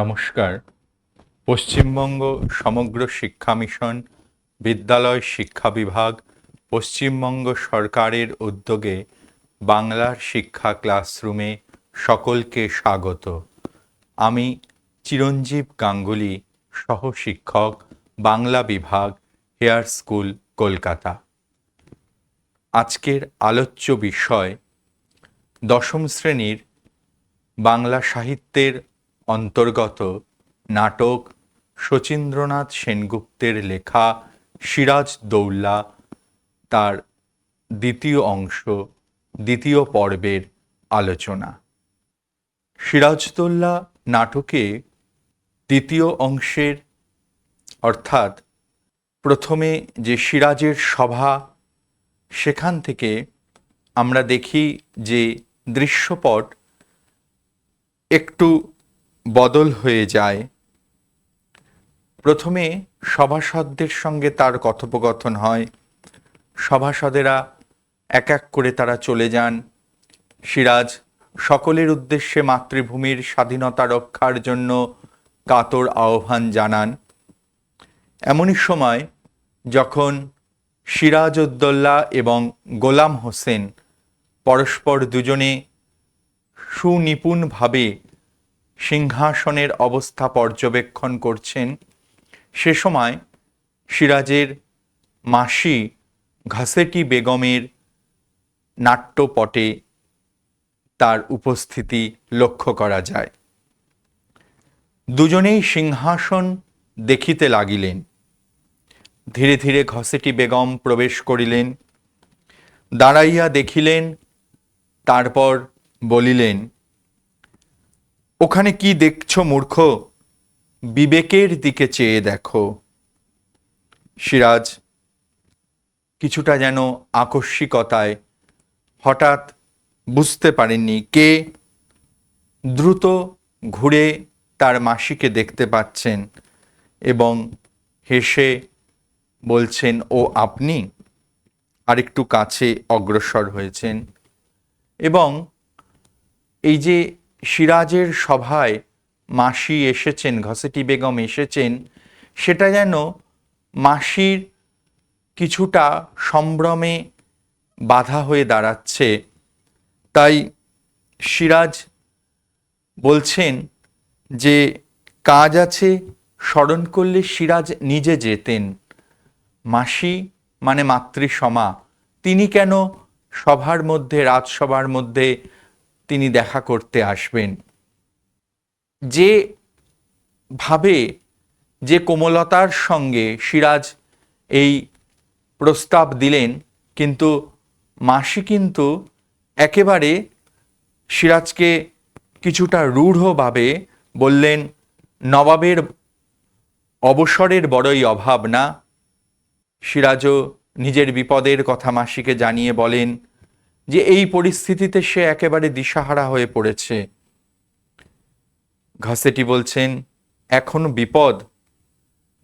নমস্কার। পশ্চিমবঙ্গ সমগ্র শিক্ষা মিশন, বিদ্যালয় শিক্ষা বিভাগ, পশ্চিমবঙ্গ সরকারের উদ্যোগে বাংলার শিক্ষা ক্লাসরুমে সকলকে স্বাগত। আমি চিরঞ্জীব গাঙ্গুলি, সহশিক্ষক, বাংলা বিভাগ, হেয়ার স্কুল, কলকাতা। আজকের আলোচ্য বিষয় দশম শ্রেণীর বাংলা সাহিত্যের অন্তর্গত নাটক শচীন্দ্রনাথ সেনগুপ্তের লেখা সিরাজদৌল্লা, তার দ্বিতীয় অংশ, দ্বিতীয় পর্বের আলোচনা। সিরাজদৌল্লা নাটকে দ্বিতীয় অংশের অর্থাৎ প্রথমে যে সিরাজের সভা, সেখান থেকে আমরা দেখি যে দৃশ্যপট একটু বদল হয়ে যায়। প্রথমে সভাসদদের সঙ্গে তার কথোপকথন হয়, সভাসদেরা এক এক করে তারা চলে যান। সিরাজ সকলের উদ্দেশ্যে মাতৃভূমির স্বাধীনতা রক্ষার জন্য কাতর আহ্বান জানান। এমনই সময় যখন সিরাজউদ্দৌলা এবং গোলাম হোসেন পরস্পর দুজনে সুনিপুণভাবে সিংহাসনের অবস্থা পর্যবেক্ষণ করছেন, সে সময় সিরাজের মাসি ঘাসেটি বেগমের নাট্যপটে তার উপস্থিতি লক্ষ্য করা যায়। দুজনেই সিংহাসন দেখিতে লাগিলেন। ধীরে ধীরে ঘসেটি বেগম প্রবেশ করিলেন, দাঁড়াইয়া দেখিলেন, তারপর বলিলেন, ওখানে কি দেখছো মূর্খ? বিবেকের দিকে চেয়ে দেখো। সিরাজ কিছুটা যেন আকস্মিকতায় হঠাৎ বুঝতে পারেননি কে। দ্রুত ঘুরে তার মাসিকে দেখতে পাচ্ছেন এবং হেসে বলছেন, ও আপনি? আরেকটু কাছে অগ্রসর হয়েছেন এবং এই যে সিরাজের সভায় মাসি এসেছেন, ঘসেটি বেগম এসেছেন, সেটা যেন মাসির কিছুটা সম্ভ্রমে বাধা হয়ে দাঁড়াচ্ছে। তাই সিরাজ বলছেন যে কাজ আছে, স্মরণ করলে সিরাজ নিজে যেতেন। মাসি মানে মাতৃসমা, তিনি কেন সভার মধ্যে, রাজসভার মধ্যে তিনি দেখা করতে আসবেন? যে ভাবে, যে কোমলতার সঙ্গে সিরাজ এই প্রস্তাব দিলেন, কিন্তু মাসি কিন্তু একেবারে সিরাজকে কিছুটা রূঢ়ভাবে বললেন, নবাবের অবসরের বড়ই অভাব না? সিরাজও নিজের বিপদের কথা মাসিকে জানিয়ে বলেন যে এই পরিস্থিতিতে সে একেবারে দিশাহারা হয়ে পড়েছে। ঘসেটি বলছেন, এখন বিপদ?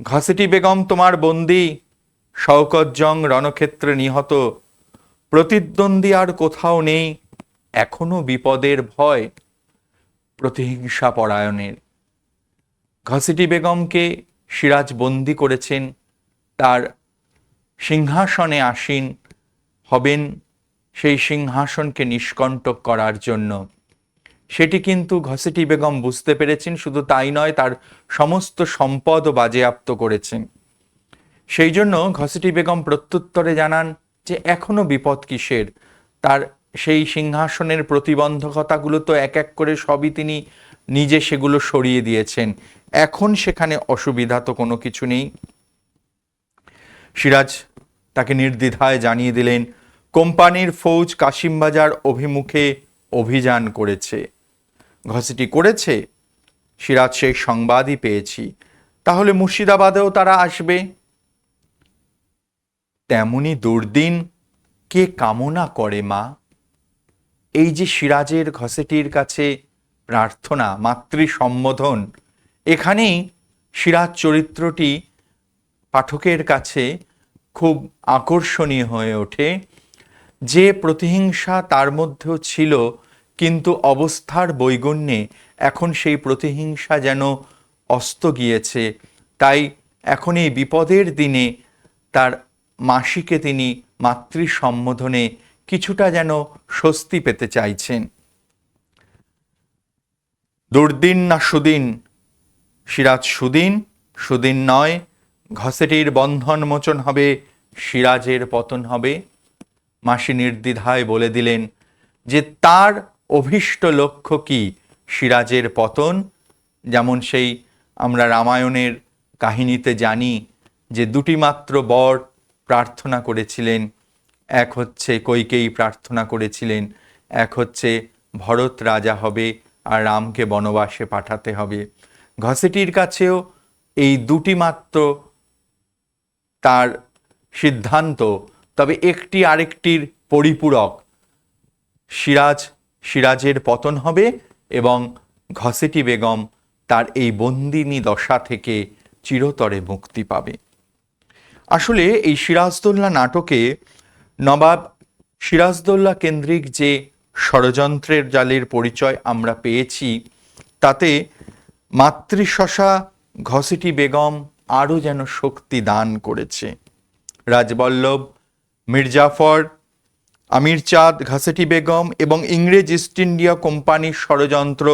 ঘসেটি বেগম তোমার বন্দী, শওকত জং রণক্ষেত্রে নিহত, প্রতিদ্বন্দ্বী আর কোথাও নেই, এখনো বিপদের ভয়, প্রতিহিংসা পরায়ণের। ঘসেটি বেগমকে সিরাজ বন্দী করেছেন, তার সিংহাসনে আসীন হবেন, সেই সিংহাসনকে নিষ্কণ্টক করার জন্য। সেটি কিন্তু ঘসেটি বেগম বুঝতে পেরেছেন। শুধু তাই নয়, তার সমস্ত সম্পদও বাজেয়াপ্ত করেছেন। সেই জন্য ঘসেটি বেগম প্রত্যুত্তরে জানান যে এখনো বিপদ কিসের? তার সেই সিংহাসনের প্রতিবন্ধকতাগুলো তো এক এক করে সবই তিনি নিজে সেগুলো সরিয়ে দিয়েছেন, এখন সেখানে অসুবিধা তো কোনো কিছু নেই। সিরাজ তাকে নির্দ্বিধায় জানিয়ে দিলেন, কোম্পানির ফৌজ কাশিমবাজার অভিমুখে অভিযান করেছে। ঘসেটি করেছে? সিরাজ সেই সংবাদই পেয়েছি। তাহলে মুর্শিদাবাদেও তারা আসবে? তেমনি দুর্দিন কে কামনা করে মা? এই যে সিরাজের ঘসেটির কাছে প্রার্থনা, মাতৃ সম্বোধন, এখানেই সিরাজ চরিত্রটি পাঠকের কাছে খুব আকর্ষণীয় হয়ে ওঠে। যে প্রতিহিংসা তার মধ্যেও ছিল, কিন্তু অবস্থার বৈগুণ্যে এখন সেই প্রতিহিংসা যেন অস্ত গিয়েছে। তাই এখন এই বিপদের দিনে তার মাসিকে তিনি মাতৃ সম্বোধনে কিছুটা যেন স্বস্তি পেতে চাইছেন। দুর্দিন না সুদিন, সিরাজ সুদিন, সুদিন নয়, ঘসেটির বন্ধন মোচন হবে, সিরাজের পতন হবে। মাসি নির্দ্বিধায় বলে দিলেন যে তার অভীষ্ট লক্ষ্য কি, সিরাজের পতন। যেমন সেই আমরা রামায়ণের কাহিনীতে জানি যে দুটি মাত্র বর প্রার্থনা করেছিলেন, এক হচ্ছে কইকেয়ী প্রার্থনা করেছিলেন, এক হচ্ছে ভরত রাজা হবে আর রামকে বনবাসে পাঠাতে হবে। ঘসেটির কাছেও এই দুটি মাত্র তার সিদ্ধান্ত, তবে একটি আরেকটির পরিপূরক। সিরাজের পতন হবে এবং ঘসেটি বেগম তার এই বন্দিনী দশা থেকে চিরতরে মুক্তি পাবে। আসলে এই সিরাজদৌল্লা নাটকে নবাব সিরাজদৌল্লা কেন্দ্রিক যে ষড়যন্ত্রের জালের পরিচয় আমরা পেয়েছি, তাতে মাতৃশশা ঘসেটি বেগম আরও যেন শক্তি দান করেছে। রাজবল্লভ, মির্জাফর, আমির চাঁদ, ঘসেটি বেগম এবং ইংরেজ ইস্ট ইন্ডিয়া কোম্পানির ষড়যন্ত্র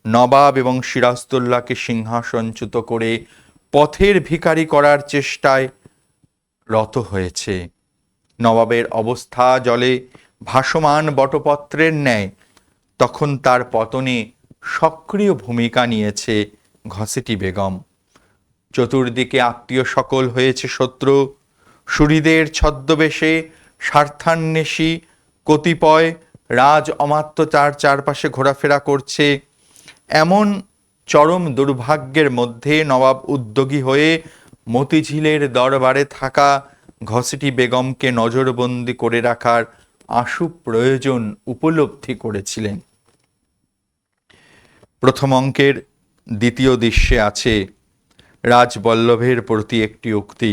নবাব এবং সিরাজদৌল্লাকে সিংহাসনচ্যুত করে পথের ভিখারি করার চেষ্টায় রত হয়েছে। নবাবের অবস্থা জলে ভাসমান বটপত্রের ন্যায়। তখন তার পতনে সক্রিয় ভূমিকা নিয়েছে ঘসেটি বেগম। চতুর্দিকে আত্মীয় সকল হয়েছে শত্রু। সুহৃদের ছদ্মবেশে স্বার্থান্বেষী কতিপয় রাজ অমাত্য তার চারপাশে ঘোরাফেরা করছে। এমন চরম দুর্ভাগ্যের মধ্যে নবাব উদ্যোগী হয়ে মতিঝিলের দরবারে থাকা ঘসেটি বেগমকে নজরবন্দি করে রাখার আশু প্রয়োজন উপলব্ধি করেছিলেন। প্রথম অঙ্কের দ্বিতীয় দৃশ্যে আছে রাজবল্লভের প্রতি একটি উক্তি।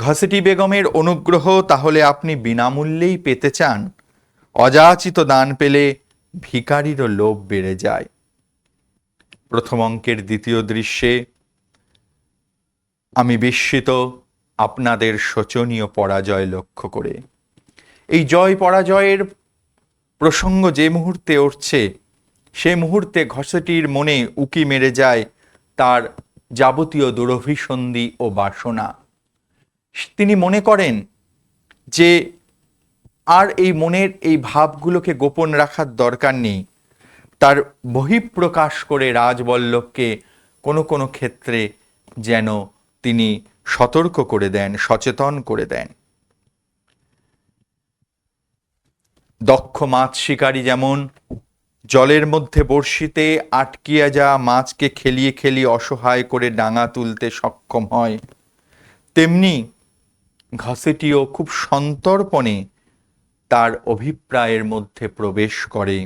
ঘসেটি বেগমের অনুগ্রহ তাহলে আপনি বিনামূল্যেই পেতে চান? অযাচিত দান পেলে ভিখারিরও লোভ বেড়ে যায়। প্রথম অঙ্কের দ্বিতীয় দৃশ্যে আমি বিস্মিত আপনাদের শোচনীয় পরাজয় লক্ষ্য করে। এই জয় পরাজয়ের প্রসঙ্গ যে মুহূর্তে উঠছে, সে মুহূর্তে ঘসেটির মনে উকি মেরে যায় তার যাবতীয় দুরভিসন্ধি ও বাসনা। তিনি মনে করেন যে আর এই মনের এই ভাবগুলোকে গোপন রাখার দরকার নেই। তার বহিঃপ্রকাশ করে রাজবল্লভকে কোনো কোনো ক্ষেত্রে যেন তিনি সতর্ক করে দেন, সচেতন করে দেন। দক্ষ মাছ শিকারী যেমন জলের মধ্যে বড়শিতে আটকিয়া যা মাছকে খেলিয়ে খেলিয়ে অসহায় করে ডাঙা তুলতে সক্ষম হয়, তেমনি ঘসেটিও খুব সন্তর্পণে তার অভিপ্রায়ের মধ্যে প্রবেশ করে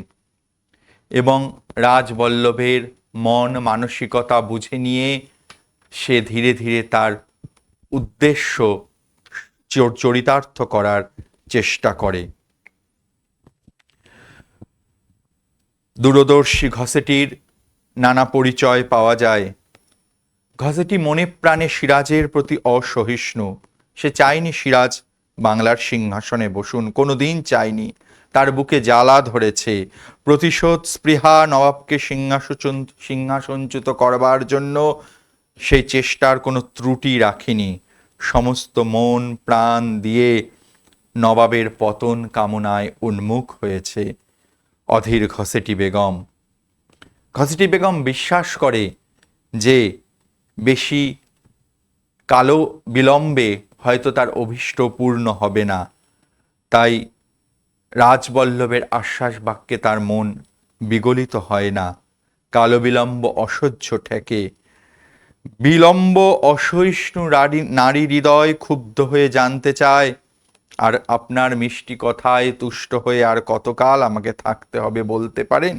এবং রাজবল্লভের মন মানসিকতা বুঝে নিয়ে সে ধীরে ধীরে তার উদ্দেশ্য চরিতার্থ করার চেষ্টা করে। দূরদর্শী ঘসেটির নানা পরিচয় পাওয়া যায়। ঘসেটি মনে প্রাণে সিরাজের প্রতি অসহিষ্ণু। সে চায়নি সিরাজ বাংলার সিংহাসনে বসুন, কোনোদিন চায়নি। তার বুকে জ্বালা ধরেছে। প্রতিশোধ স্পৃহা নবাবকে সিংহাসনচ্যুত করবার জন্য সেই চেষ্টার কোনো ত্রুটি রাখেনি। সমস্ত মন প্রাণ দিয়ে নবাবের পতন কামনায় উন্মুখ হয়েছে অধীর ঘসেটি বেগম। ঘসেটি বেগম বিশ্বাস করে যে বেশি কালো বিলম্বে হয়তো তার অভীষ্ট পূর্ণ হবে না। তাই রাজবল্লভের আশ্বাস বাক্যে তার মন বিগলিত হয় না। কালো বিলম্ব অসহ্য ঠেকে। বিলম্ব অসহিষ্ণু নারী হৃদয় ক্ষুব্ধ হয়ে জানতে চায়, আর আপনার মিষ্টি কথায় তুষ্ট হয়ে আর কতকাল আমাকে থাকতে হবে বলতে পারেন?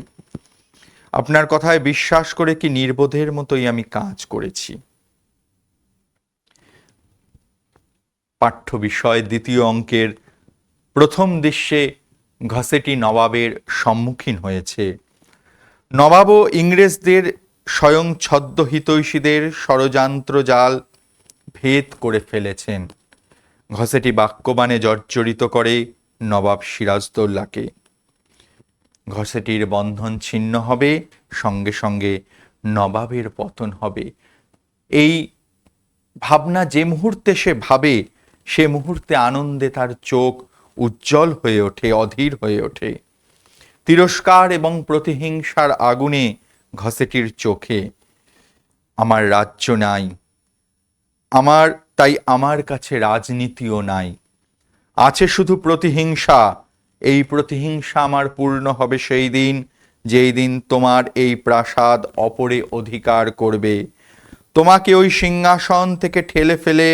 আপনার কথায় বিশ্বাস করে কি নির্বোধের মতোই আমি কাজ করেছি। পাঠ্য বিষয় দ্বিতীয় অঙ্কের প্রথম দৃশ্যে ঘসেটি নবাবের সম্মুখীন হয়েছে। নবাবও ইংরেজদের স্বয়ং ছদ্ম হিতৈষীদের ষড়যন্ত্র জাল ভেদ করে ফেলেছেন। ঘসেটি বাক্যবাণে জর্জরিত করে নবাব সিরাজদৌল্লাকে। ঘসেটির বন্ধন ছিন্ন হবে, সঙ্গে সঙ্গে নবাবের পতন হবে। এই ভাবনা যে মুহূর্তে সে ভাবে, সে মুহূর্তে আনন্দে তার চোখ উজ্জ্বল হয়ে ওঠে, অধীর হয়ে ওঠে। তিরস্কার এবং প্রতিহিংসার আগুনে ঘসেটির চোখে আমার রাজ্য নাই, তাই আমার কাছে রাজনীতিও নাই, আছে শুধু প্রতিহিংসা। এই প্রতিহিংসা আমার পূর্ণ হবে সেই দিন, যেই দিন তোমার এই প্রাসাদ অপরে অধিকার করবে। তোমাকে ওই সিংহাসন থেকে ঠেলে ফেলে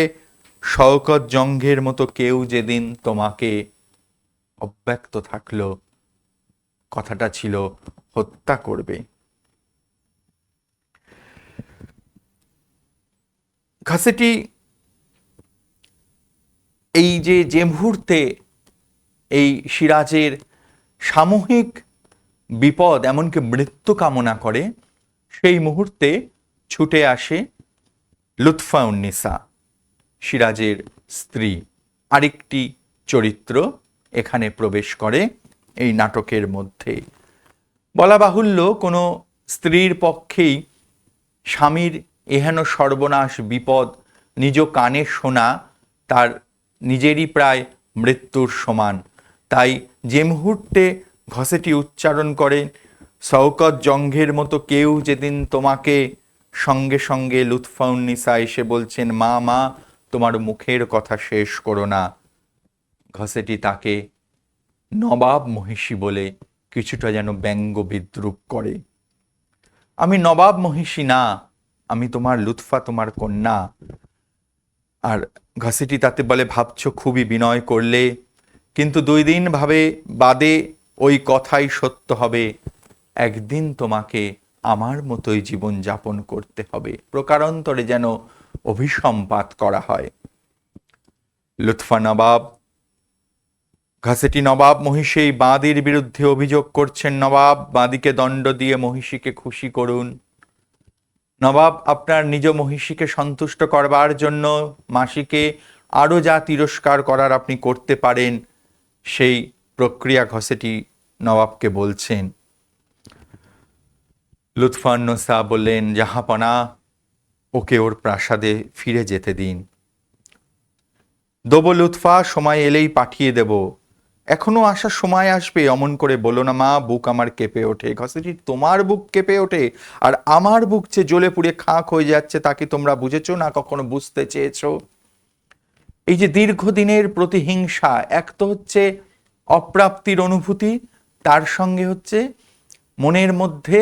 শওকত জঙ্গের মতো কেউ যেদিন তোমাকে, অব্যক্ত থাকলো, কথাটা ছিল হত্যা করবে। ঘসেটি এই যে মুহূর্তে এই সিরাজের সামূহিক বিপদ, এমনকি মৃত্যু কামনা করে, সেই মুহূর্তে ছুটে আসে লুৎফা উন্নিসা, সিরাজের স্ত্রী, আরেকটি চরিত্র এখানে প্রবেশ করে এই নাটকের মধ্যে। বলা বাহুল্য, কোনো স্ত্রীর পক্ষেই স্বামীর এহেন সর্বনাশ বিপদ নিজ কানে শোনা তার নিজেরই প্রায় মৃত্যুর সমান। তাই যে মুহূর্তে ঘসেটি উচ্চারণ করেন, শওকত জঙ্গের মতো কেউ যেদিন তোমাকে, সঙ্গে সঙ্গে লুৎফা উন্নিসা এসে বলছেন, মা মা তোমার মুখের কথা শেষ করো না। ঘসেটি তাকে নবাব মহিষী বলে কিছুটা যেন ব্যঙ্গ বিদ্রুপ করে। আমি নবাব মহিষী না, আমি তোমার লুৎফা, তোমার কন্যা। আর ঘসেটি তাতে বলে, ভাবছো খুবই বিনয় করলে, কিন্তু 2 দিন ভাবে বাদে ওই কথাই সত্য হবে, একদিন তোমাকে আমার মতোই জীবন যাপন করতে হবে। প্রকারান্তরে যেন অভিসম্পাত করা হয়। লুৎফা নবাব, ঘসেটি নবাব মহিষী বাঁদির বিরুদ্ধে অভিযোগ করছেন, নবাব বাঁদিকে দণ্ড দিয়ে মহিষীকে খুশি করুন। নবাব আপনার নিজ মহিষীকে সন্তুষ্ট করবার জন্য মাসিকে আরও যা তিরস্কার করার আপনি করতে পারেন, সেই প্রক্রিয়া ঘসেটি নবাবকে বলছেন। লুৎফান্নসা বললেন, জাহাপনা, ওকে ওর প্রাসাদে ফিরে যেতে দিন। দেবো লুৎফা, সময় এলেই পাঠিয়ে দেব। এখনো আসার সময় আসবে, অমন করে বলো না মা, বুক আমার কেঁপে ওঠে। ঘসেটি, তোমার বুক কেঁপে ওঠে আর আমার বুক যে জ্বলে পুড়ে খাক হয়ে যাচ্ছে, তা কি তোমরা বুঝেছো না কখনো বুঝতে চেয়েছো? এই যে দীর্ঘদিনের প্রতিহিংসা, এক তো হচ্ছে অপ্রাপ্তির অনুভূতি, তার সঙ্গে হচ্ছে মনের মধ্যে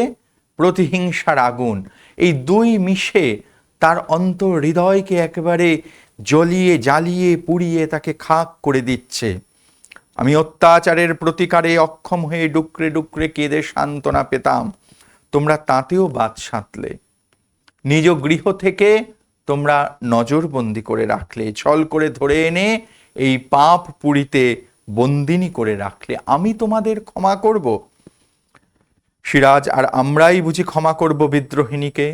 প্রতিহিংসার আগুন, এই দুই মিশে তার অন্তর হৃদয়কে একেবারে জ্বালিয়ে পুড়িয়ে তাকে খাক করে দিচ্ছে। আমি অত্যাচারের প্রতিকারে অক্ষম হয়ে ডুকরে ডুকরে কেঁদে সান্ত্বনা পেতাম, তোমরা তাতেও বাদ সাধলে। নিজ গৃহ থেকে তোমরা নজরবন্দি করে রাখলে, ছল করে ধরে এনে এই পাপ পুরীতে বন্দিনী করে রাখলে। আমি তোমাদের ক্ষমা করব? সিরাজ আর আমরাই বুঝি ক্ষমা করব বিদ্রোহিণীকে?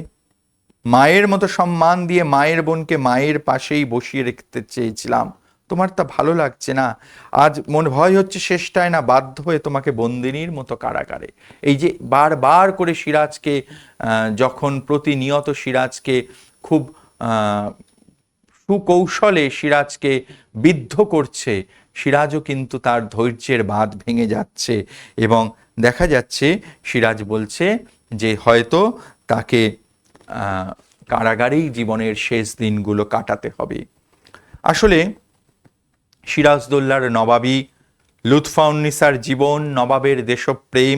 মায়ের মতো সম্মান দিয়ে মায়ের বোনকে মায়ের পাশেই বসিয়ে রাখতে চেয়েছিলাম, তোমার তা ভালো লাগছে না? আজ মন ভয় হচ্ছে শেষটায় না বাধ্য হয়ে তোমাকে বন্দিনীর মতো কারাগারে। এই যে বারবার করে সিরাজকে, যখন প্রতিনিয়ত সিরাজকে খুব সুকৌশলে সিরাজকে বিদ্ধ করছে, সিরাজও কিন্তু তার ধৈর্যের বাঁধ ভেঙে যাচ্ছে এবং দেখা যাচ্ছে সিরাজ বলছে যে হয়তো তাকে কারাগারেই জীবনের শেষ দিনগুলো কাটাতে হবে। আসলে সিরাজদৌল্লার নবাবী, লুৎফা উন্নিসার জীবন, নবাবের দেশপ্রেম,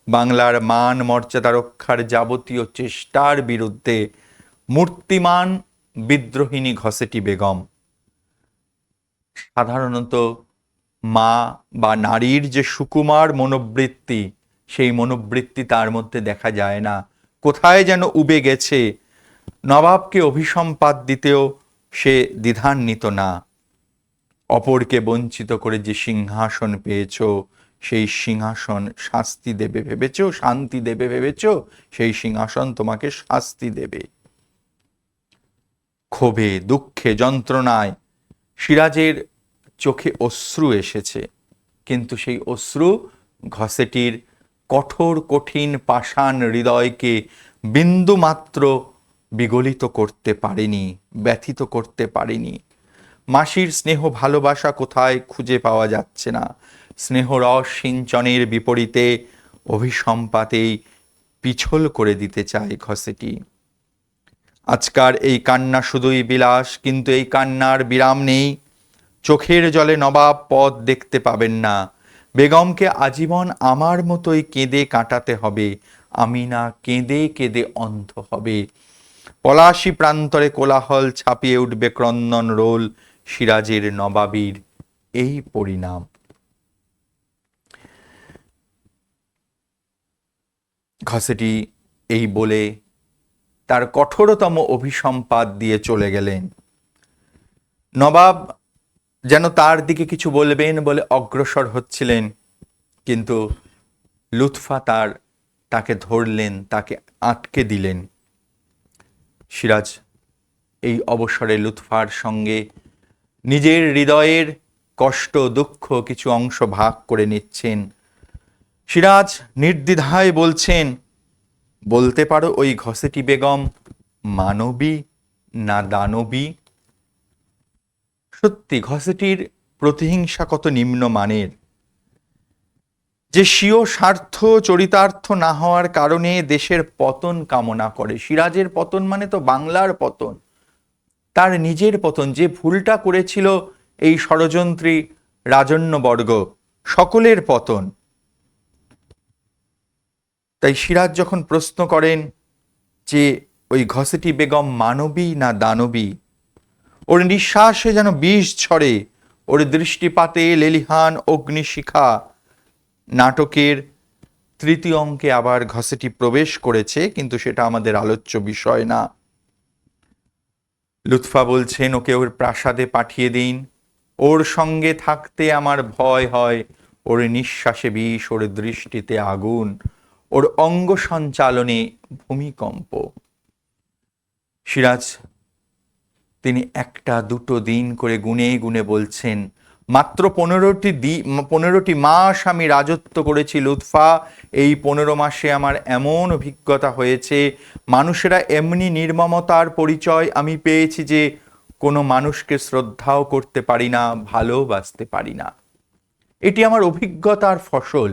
বাংলার মান মর্যাদা রক্ষার যাবতীয় চেষ্টার বিরুদ্ধে মূর্তিমান বিদ্রোহিণী ঘসেটি বেগম। সাধারণত মা বা নারীর যে সুকুমার মনোবৃত্তি, সেই মনোবৃত্তি তার মধ্যে দেখা যায় না, কোথায় যেন উবে গেছে। নবাবকে অভিসম্পাত দিতেও সে দ্বিধান্বিত না। অপরকে বঞ্চিত করে যে সিংহাসন পেয়েছ, সেই সিংহাসন শাস্তি দেবে ভেবেছ, শান্তি দেবে ভেবেছ, সেই সিংহাসন তোমাকে শাস্তি দেবে। ক্ষোভে, দুঃখে, যন্ত্রণায় সিরাজের চোখে অশ্রু এসেছে, কিন্তু সেই অশ্রু ঘসেটির কঠোর কঠিন পাষাণ হৃদয়কে বিন্দুমাত্র বিগলিত করতে পারেনি, ব্যথিত করতে পারেনি। মাসির স্নেহ ভালোবাসা কোথায় খুঁজে পাওয়া যাচ্ছে না। স্নেহরস সিঞ্চনের বিপরীতে অভিসম্পাতেই পিছল করে দিতে চায় ঘসেটি। আজকার এই কান্না শুধুই বিলাস, কিন্তু এই কান্নার বিরাম নেই। চোখের জলে নবাব পথ দেখতে পাবেন না। বেগমকে আজীবন আমার মতোই কেঁদে কাটাতে হবে, আমি না কেঁদে কেঁদে অন্ধ হবে। পলাশী প্রান্তরে কোলাহল ছাপিয়ে উঠবে ক্রন্দন রোল, সিরাজের নবাবীর এই পরিণাম। ঘসেটি এই বলে তার কঠোরতম অভিসম্পাত দিয়ে চলে গেলেন। নবাব যেন তার দিকে কিছু বলবেন বলে অগ্রসর হচ্ছিলেন, কিন্তু লুৎফা তাকে ধরলেন, তাকে আটকে দিলেন। সিরাজ এই অবসরে লুৎফার সঙ্গে নিজের হৃদয়ের কষ্ট দুঃখ কিছু অংশ ভাগ করে নিচ্ছেন। সিরাজ নির্দ্বিধায় বলছেন, বলতে পারো ওই ঘসেটি বেগম মানবী না দানবী? সত্যি ঘসেটির প্রতিহিংসা কত নিম্নমানের, যে স্বীয় স্বার্থ চরিতার্থ না হওয়ার কারণে দেশের পতন কামনা করে। সিরাজের পতন মানে তো বাংলার পতন, তার নিজের পতন। যে ভুলটা করেছিল এই ষড়যন্ত্রী রাজন্যবর্গ, সকলের পতন। তাই সিরাজ যখন প্রশ্ন করেন যে ওই ঘসেটি বেগম মানবী না দানবী, ওর নিঃশ্বাসে যেন বিষ ছড়ে, ওর দৃষ্টিপাতে লেলিহান অগ্নিশিখা। নাটকের তৃতীয় অঙ্কে আবার ঘসেটি প্রবেশ করেছে, কিন্তু সেটা আমাদের আলোচ্য বিষয় না। লুৎফা বলছেন, ওকে ওর প্রাসাদে পাঠিয়ে দিন, ওর সঙ্গে থাকতে আমার ভয় হয়। ওর নিঃশ্বাসে বিষ, ওর দৃষ্টিতে আগুন, ওর অঙ্গ সঞ্চালনে ভূমিকম্প। সিরাজ তিনি একটা দুটো দিন করে গুনে গুনে বলছেন, মাত্র 15টি মাস আমি রাজত্ব করেছি লুৎফা। এই 15 মাসে আমার এমন অভিজ্ঞতা হয়েছে, মানুষেরা এমনি নির্মমতার পরিচয় আমি পেয়েছি যে কোনো মানুষকে শ্রদ্ধাও করতে পারি না, ভালোবাসতে পারি না। এটি আমার অভিজ্ঞতার ফসল,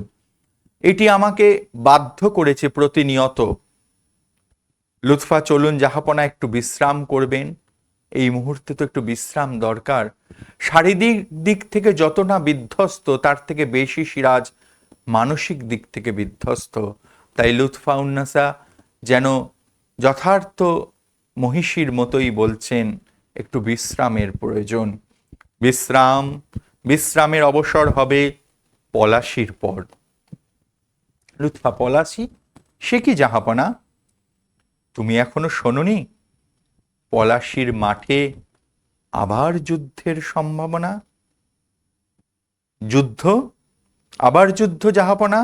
এটি আমাকে বাধ্য করেছে প্রতিনিয়ত। লুৎফা চলুন জাহাপনা, একটু বিশ্রাম করবেন, এই মুহূর্তে তো একটু বিশ্রাম দরকার। শারীরিক দিক থেকে যত না বিধ্বস্ত, তার থেকে বেশি সিরাজ মানসিক দিক থেকে বিধ্বস্ত। তাই লুৎফা উন্নাসা যেন যথার্থ মহিষীর মতোই বলছেন, একটু বিশ্রামের প্রয়োজন। বিশ্রামের অবসর হবে পলাশির পর। লুৎফা, পলাশি? সে কি জাহাপনা? তুমি এখনো শোনোনি? পলাশির মাঠে আবার যুদ্ধের সম্ভাবনা। যুদ্ধ? আবার যুদ্ধ জাহাপনা?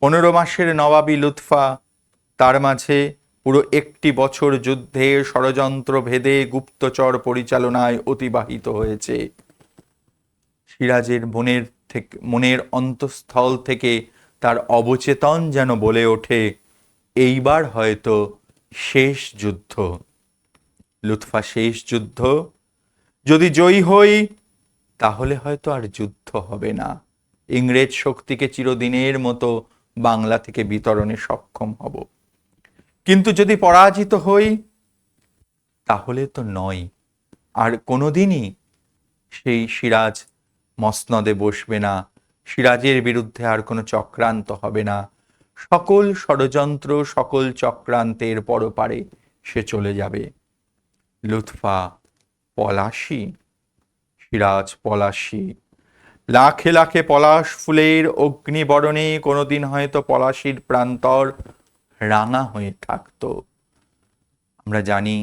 15 মাসের নবাবী লুৎফা, তার মাঝে পুরো একটি বছর যুদ্ধে ষড়যন্ত্র ভেদে গুপ্তচর পরিচালনায় অতিবাহিত হয়েছে। সিরাজের মনের অন্তঃস্থল থেকে তার অবচেতন যেন বলে ওঠে, এইবার হয়তো শেষ যুদ্ধ। লুৎফা, শেষ যুদ্ধ? যদি জয়ী হই তাহলে হয়তো আর যুদ্ধ হবে না, ইংরেজ শক্তিকে চিরদিনের মতো বাংলা থেকে বিতরণে সক্ষম হব। কিন্তু যদি পরাজিত হই তাহলে তো নয়, আর কোনোদিনই সেই সিরাজ মসনদে বসবে না, সিরাজের বিরুদ্ধে আর কোনো চক্রান্ত হবে না। সকল ষড়যন্ত্র, সকল চক্রান্তের পরপারে সে চলে যাবে। লুৎফা পলাশী, সিরাজ পলাশী। লাখে লাখে পলাশ ফুলের অগ্নিবরণে কোনোদিন হয়তো পলাশীর প্রান্তর রাঙা হয়ে থাকত। আমরা জানি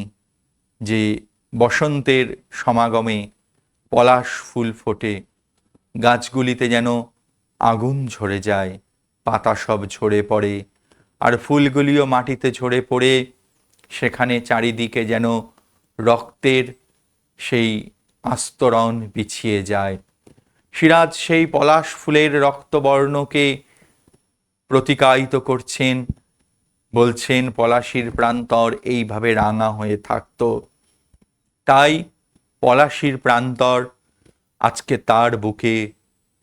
যে বসন্তের সমাগমে পলাশ ফুল ফোটে, গাছগুলিতে যেন আগুন ঝরে যায়, পাতা সব ঝরে পড়ে, আর ফুলগুলিও মাটিতে ঝরে পড়ে সেখানে চারিদিকে যেন রক্তের সেই আস্তরণ বিছিয়ে যায়। সিরাজ সেই পলাশ ফুলের রক্তবর্ণকে প্রতিকায়িত করছেন, বলছেন পলাশির প্রান্তর এইভাবে রাঙা হয়ে থাকত। তাই পলাশির প্রান্তর আজকে তার বুকে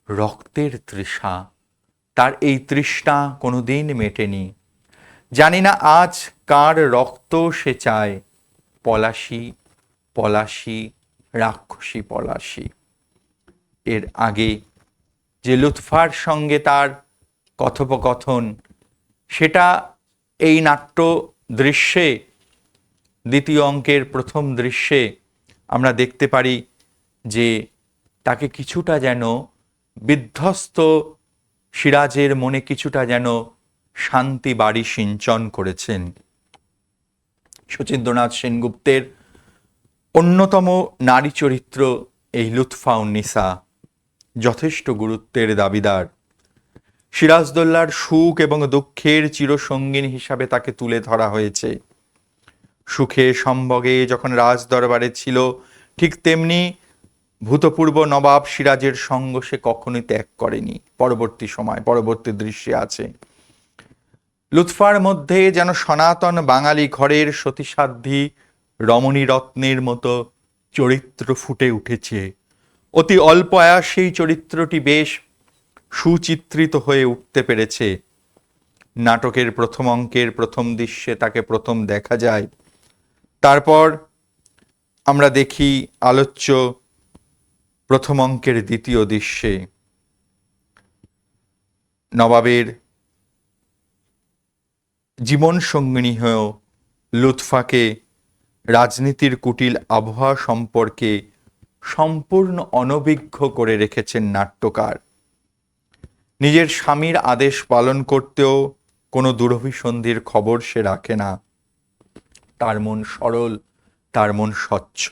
রক্তের তৃষা, তার এই তৃষ্ণা কোনোদিন মেটেনি। জানি না আজ কার রক্ত সে চায়, পলাশি পলাশি রাক্ষসী পলাশি। এর আগে যে লুৎফার সঙ্গে তার কথোপকথন, সেটা এই নাট্য দৃশ্যে, দ্বিতীয় অঙ্কের প্রথম দৃশ্যে আমরা দেখতে পারি যে তাকে কিছুটা যেন বিধ্বস্ত সিরাজের মনে কিছুটা যেন শান্তি বাড়ি সিঞ্চন করেছেন। শচীন্দ্রনাথ সেনগুপ্তের অন্যতম নারী চরিত্র এই লুৎফা উন্নিসা যথেষ্ট গুরুত্বের দাবিদার। সিরাজদৌল্লার সুখ এবং দুঃখের চিরসঙ্গিনী হিসাবে তাকে তুলে ধরা হয়েছে। সুখে সম্ভোগে যখন রাজ দরবারে ছিল, ঠিক তেমনি ভূতপূর্ব নবাব সিরাজের সঙ্গ সে কখনোই ত্যাগ করেনি। পরবর্তী দৃশ্যে আছে লুৎফার মধ্যে যেন সনাতন বাঙালি ঘরের সতীসাধ্যী রমণী রত্নের মতো চরিত্র ফুটে উঠেছে। অতি অল্প আয়াসেই চরিত্রটি বেশ সুচিত্রিত হয়ে উঠতে পেরেছে। নাটকের প্রথম অঙ্কের প্রথম দৃশ্যে তাকে প্রথম দেখা যায়। তারপর আমরা দেখি আলোচ্য প্রথম অঙ্কের দ্বিতীয় দৃশ্যে নবাবের জীবন সঙ্গিনী হয়েও লুৎফাকে রাজনীতির কুটিল আবহাওয়া সম্পর্কে সম্পূর্ণ অনভিজ্ঞ করে রেখেছেন নাট্যকার। নিজের স্বামীর আদেশ পালন করতেও কোনো দুরভিসন্ধির খবর সে রাখে না। তার মন সরল, তার মন স্বচ্ছ।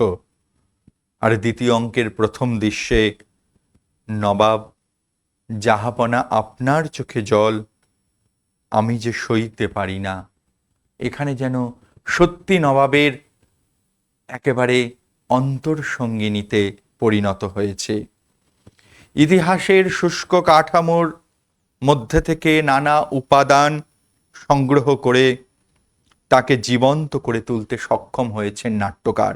আর দ্বিতীয় অঙ্কের প্রথম দৃশ্যে নবাব, জাহাপনা আপনার চোখে জল, আমি যে সইতে পারি না। এখানে যেন সত্যি নবাবের একেবারে অন্তরসঙ্গিনীতে পরিণত হয়েছে। ইতিহাসের শুষ্ক কাঠামোর মধ্যে থেকে নানা উপাদান সংগ্রহ করে তাকে জীবন্ত করে তুলতে সক্ষম হয়েছেন নাট্যকার।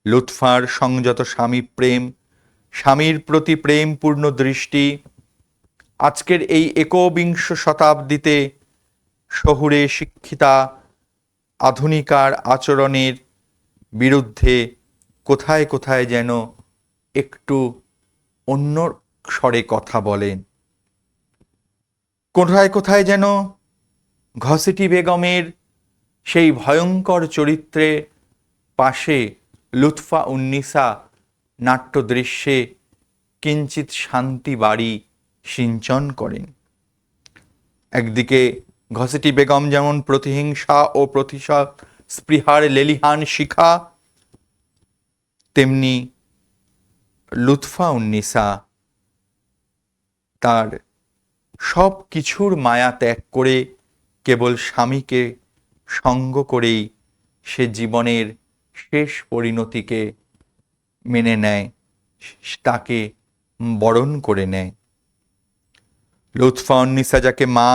লুৎফার সংযত স্বামী প্রেম, স্বামীর প্রতি প্রেমপূর্ণ দৃষ্টি, আজকের এই একবিংশ শতাব্দীতে শহুরে শিক্ষিতা আধুনিকার আচরণের বিরুদ্ধে কোথায় কোথায় যেন একটু অন্য স্বরে কথা বলেন। কোথায় কোথায় যেন ঘসেটি বেগমের সেই ভয়ঙ্কর চরিত্রে পাশে লুৎফা উন্নিসা নাট্যদৃশ্যে কিঞ্চিৎ শান্তি বাড়ি সিঞ্চন করেন। একদিকে ঘসেটি বেগম যেমন প্রতিহিংসা ও প্রতিশোধ স্পৃহার লেলিহান শিখা, তেমনি লুৎফা উন্নিসা তার সব কিছুর মায়া ত্যাগ করে কেবল স্বামীকে সঙ্গ করেই সে জীবনের শেষ পরিণতিকে মেনে নেয়, তাকে বরণ করে নেয়। লুৎফা উন্নিসা যাকে মা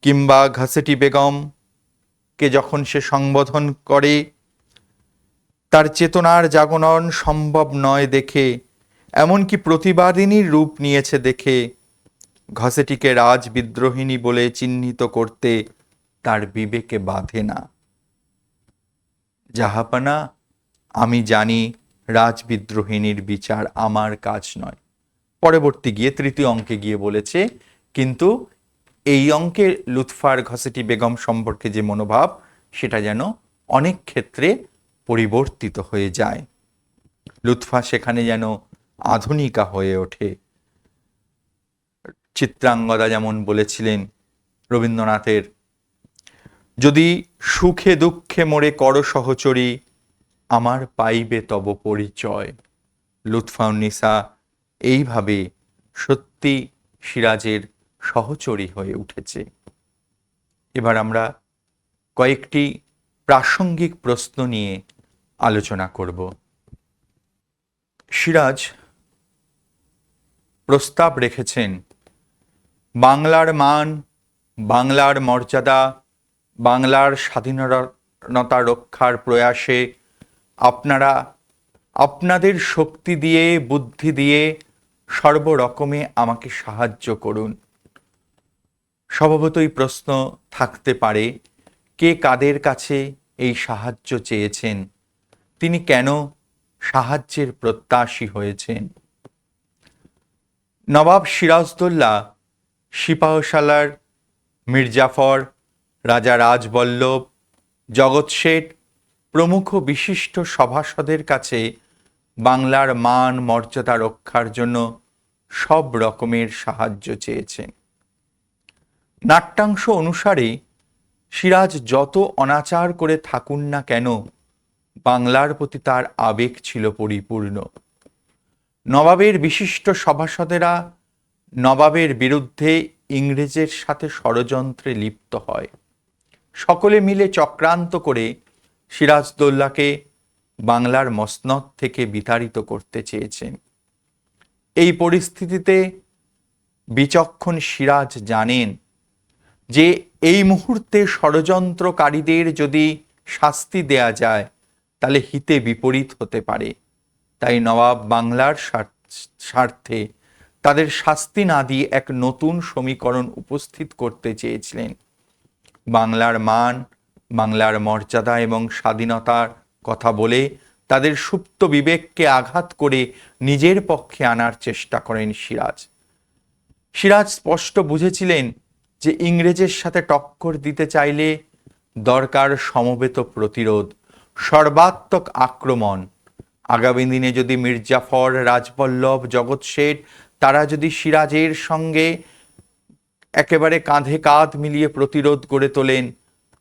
কিংবা ঘসেটি বেগমকে যখন সে সম্বোধন করে, তার চেতনার জাগরণ সম্ভব নয় দেখে, এমনকি প্রতিবাদিনীর রূপ নিয়েছে দেখে ঘসেটিকে রাজবিদ্রোহিণী বলে চিহ্নিত করতে তার বিবেকে বাধে না। জাহাপনা, আমি জানি রাজবিদ্রোহিণীর বিচার আমার কাজ নয়। পরবর্তী গিয়ে তৃতীয় অঙ্কে গিয়ে বলেছে, কিন্তু এই অঙ্কে লুৎফার ঘসেটি বেগম সম্পর্কে যে মনোভাব, সেটা যেন অনেক ক্ষেত্রে পরিবর্তিত হয়ে যায়। লুৎফা সেখানে যেন আধুনিকা হয়ে ওঠে। চিত্রাঙ্গদা যেমন বলেছিলেন রবীন্দ্রনাথের, যদি সুখে দুঃখে মোরে কর সহচরী, আমার পাইবে তব পরিচয়। লুৎফা উন্নিসা এইভাবে সত্যি সিরাজের সহচরী হয়ে উঠেছে। এবার আমরা কয়েকটি প্রাসঙ্গিক প্রশ্ন নিয়ে আলোচনা করব। সিরাজ প্রস্তাব রেখেছেন, বাংলার মান, বাংলার মর্যাদা, বাংলার স্বাধীনতা রক্ষার প্রয়াসে আপনারা আপনাদের শক্তি দিয়ে, বুদ্ধি দিয়ে সর্বরকমে আমাকে সাহায্য করুন। স্বভাবতই প্রশ্ন থাকতে পারে, কে কাদের কাছে এই সাহায্য চেয়েছেন, তিনি কেন সাহায্যের প্রত্যাশী হয়েছেন? নবাব সিরাজদৌল্লা সিপাহসালার মির্জাফর, রাজা রাজবল্লভ, জগৎ শেঠ প্রমুখ বিশিষ্ট সভাসদের কাছে বাংলার মান মর্যাদা রক্ষার জন্য সব রকমের সাহায্য চেয়েছেন। নাট্যাংশ অনুসারে সিরাজ যত অনাচার করে থাকুন না কেন, বাংলার প্রতি তার আবেগ ছিল পরিপূর্ণ। নবাবের বিশিষ্ট সভাসদেরা নবাবের বিরুদ্ধে ইংরেজের সাথে ষড়যন্ত্রে লিপ্ত হয়। সকলে মিলে চক্রান্ত করে সিরাজদৌল্লাকে বাংলার মসনদ থেকে বিতাড়িত করতে চেয়েছেন। এই পরিস্থিতিতে বিচক্ষণ সিরাজ জানেন যে এই মুহূর্তে ষড়যন্ত্রকারীদের যদি শাস্তি দেয়া যায় তাহলে হিতে বিপরীত হতে পারে। তাই নবাব বাংলার স্বার্থে তাদের শাস্তি না দিয়ে এক নতুন সমীকরণ উপস্থিত করতে চেয়েছিলেন। বাংলার মান, বাংলার মর্যাদা এবং স্বাধীনতার কথা বলে তাদের সুপ্ত বিবেককে আঘাত করে নিজের পক্ষে আনার চেষ্টা করেন সিরাজ। সিরাজ স্পষ্ট বুঝেছিলেন যে ইংরেজের সাথে টক্কর দিতে চাইলে দরকার সমবেত প্রতিরোধ, সর্বাত্মক আক্রমণ। আগামী দিনে যদি মির্জাফর, রাজবল্লভ, জগৎ শেঠ তারা যদি সিরাজের সঙ্গে একেবারে কাঁধে কাঁধ মিলিয়ে প্রতিরোধ গড়ে তোলেন,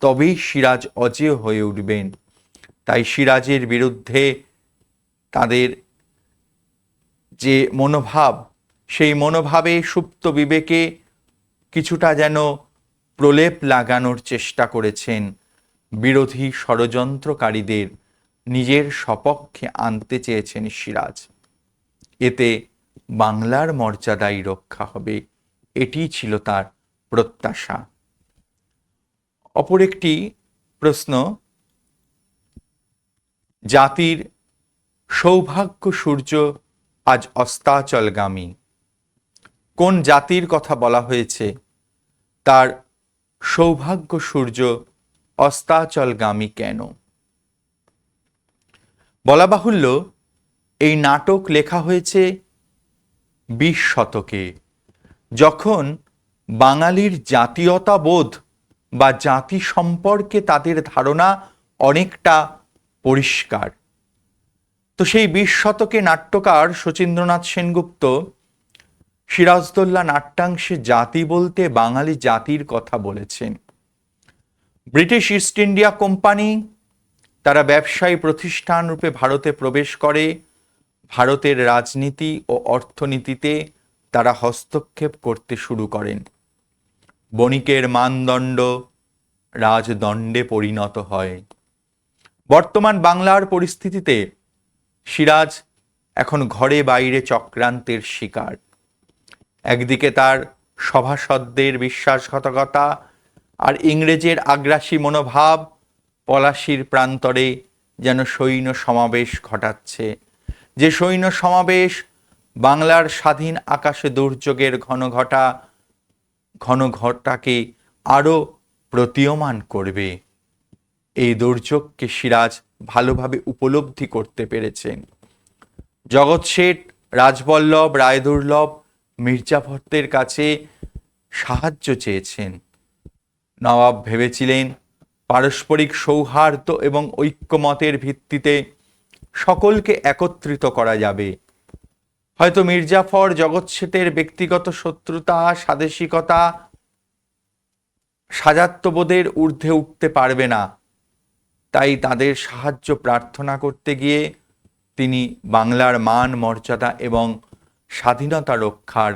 তবেই সিরাজ অজেয় হয়ে উঠবেন। তাই সিরাজের বিরুদ্ধে তাদের যে মনোভাব, সেই মনোভাবে সুপ্ত বিবেকে কিছুটা যেন প্রলেপ লাগানোর চেষ্টা করেছেন, বিরোধী ষড়যন্ত্রকারীদের নিজের সপক্ষে আনতে চেয়েছেন সিরাজ। এতে বাংলার মর্যাদাই রক্ষা হবে, এটি ছিল তার প্রত্যাশা। অপর একটি প্রশ্ন, জাতির সৌভাগ্য সূর্য আজ অস্তাচলগামী। কোন জাতির কথা বলা হয়েছে, তার সৌভাগ্য সূর্য অস্তাচলগামী কেন? বলা বাহুল্য, এই নাটক লেখা হয়েছে 20 শতকে, যখন বাঙালির জাতীয়তাবোধ বা জাতি সম্পর্কে তাদের ধারণা অনেকটা পরিষ্কার। তো সেই 20 শতকে নাট্যকার শচীন্দ্রনাথ সেনগুপ্ত সিরাজদৌল্লা নাট্যাংশে জাতি বলতে বাঙালি জাতির কথা বলেছেন। ব্রিটিশ ইস্ট ইন্ডিয়া কোম্পানি তারা ব্যবসায়ী প্রতিষ্ঠান রূপে ভারতে প্রবেশ করে। ভারতের রাজনীতি ও অর্থনীতিতে তারা হস্তক্ষেপ করতে শুরু করেন। বণিকের মানদণ্ড রাজদণ্ডে পরিণত হয়। বর্তমান বাংলার পরিস্থিতিতে সিরাজ এখন ঘরে বাইরে চক্রান্তের শিকার। একদিকে তার সভাসদদের বিশ্বাসঘাতকতা আর ইংরেজের আগ্রাসী মনোভাব পলাশির প্রান্তরে যেন সৈন্য সমাবেশ ঘটাচ্ছে, যে সৈন্য সমাবেশ বাংলার স্বাধীন আকাশে দুর্যোগের ঘনঘটাকে আরো প্রতীয়মান করবে। এই দুর্যোগকে সিরাজ ভালোভাবে উপলব্ধি করতে পেরেছেন। জগৎ শেঠ, রাজবল্লভ, রায়দুর্লভ, মির্জাফরদের কাছে সাহায্য চেয়েছেন। নবাব ভেবেছিলেন পারস্পরিক সৌহার্দ্য এবং ঐক্যমতের ভিত্তিতে সকলকে একত্রিত করা যাবে। হয়তো মির্জাফর জগৎ শেঠের ব্যক্তিগত শত্রুতা, স্বাদেশিকতা, সাজাত্যবোধের ঊর্ধ্বে উঠতে পারবে না। তাই তাদের সাহায্য প্রার্থনা করতে গিয়ে তিনি বাংলার মান মর্যাদা এবং স্বাধীনতা রক্ষার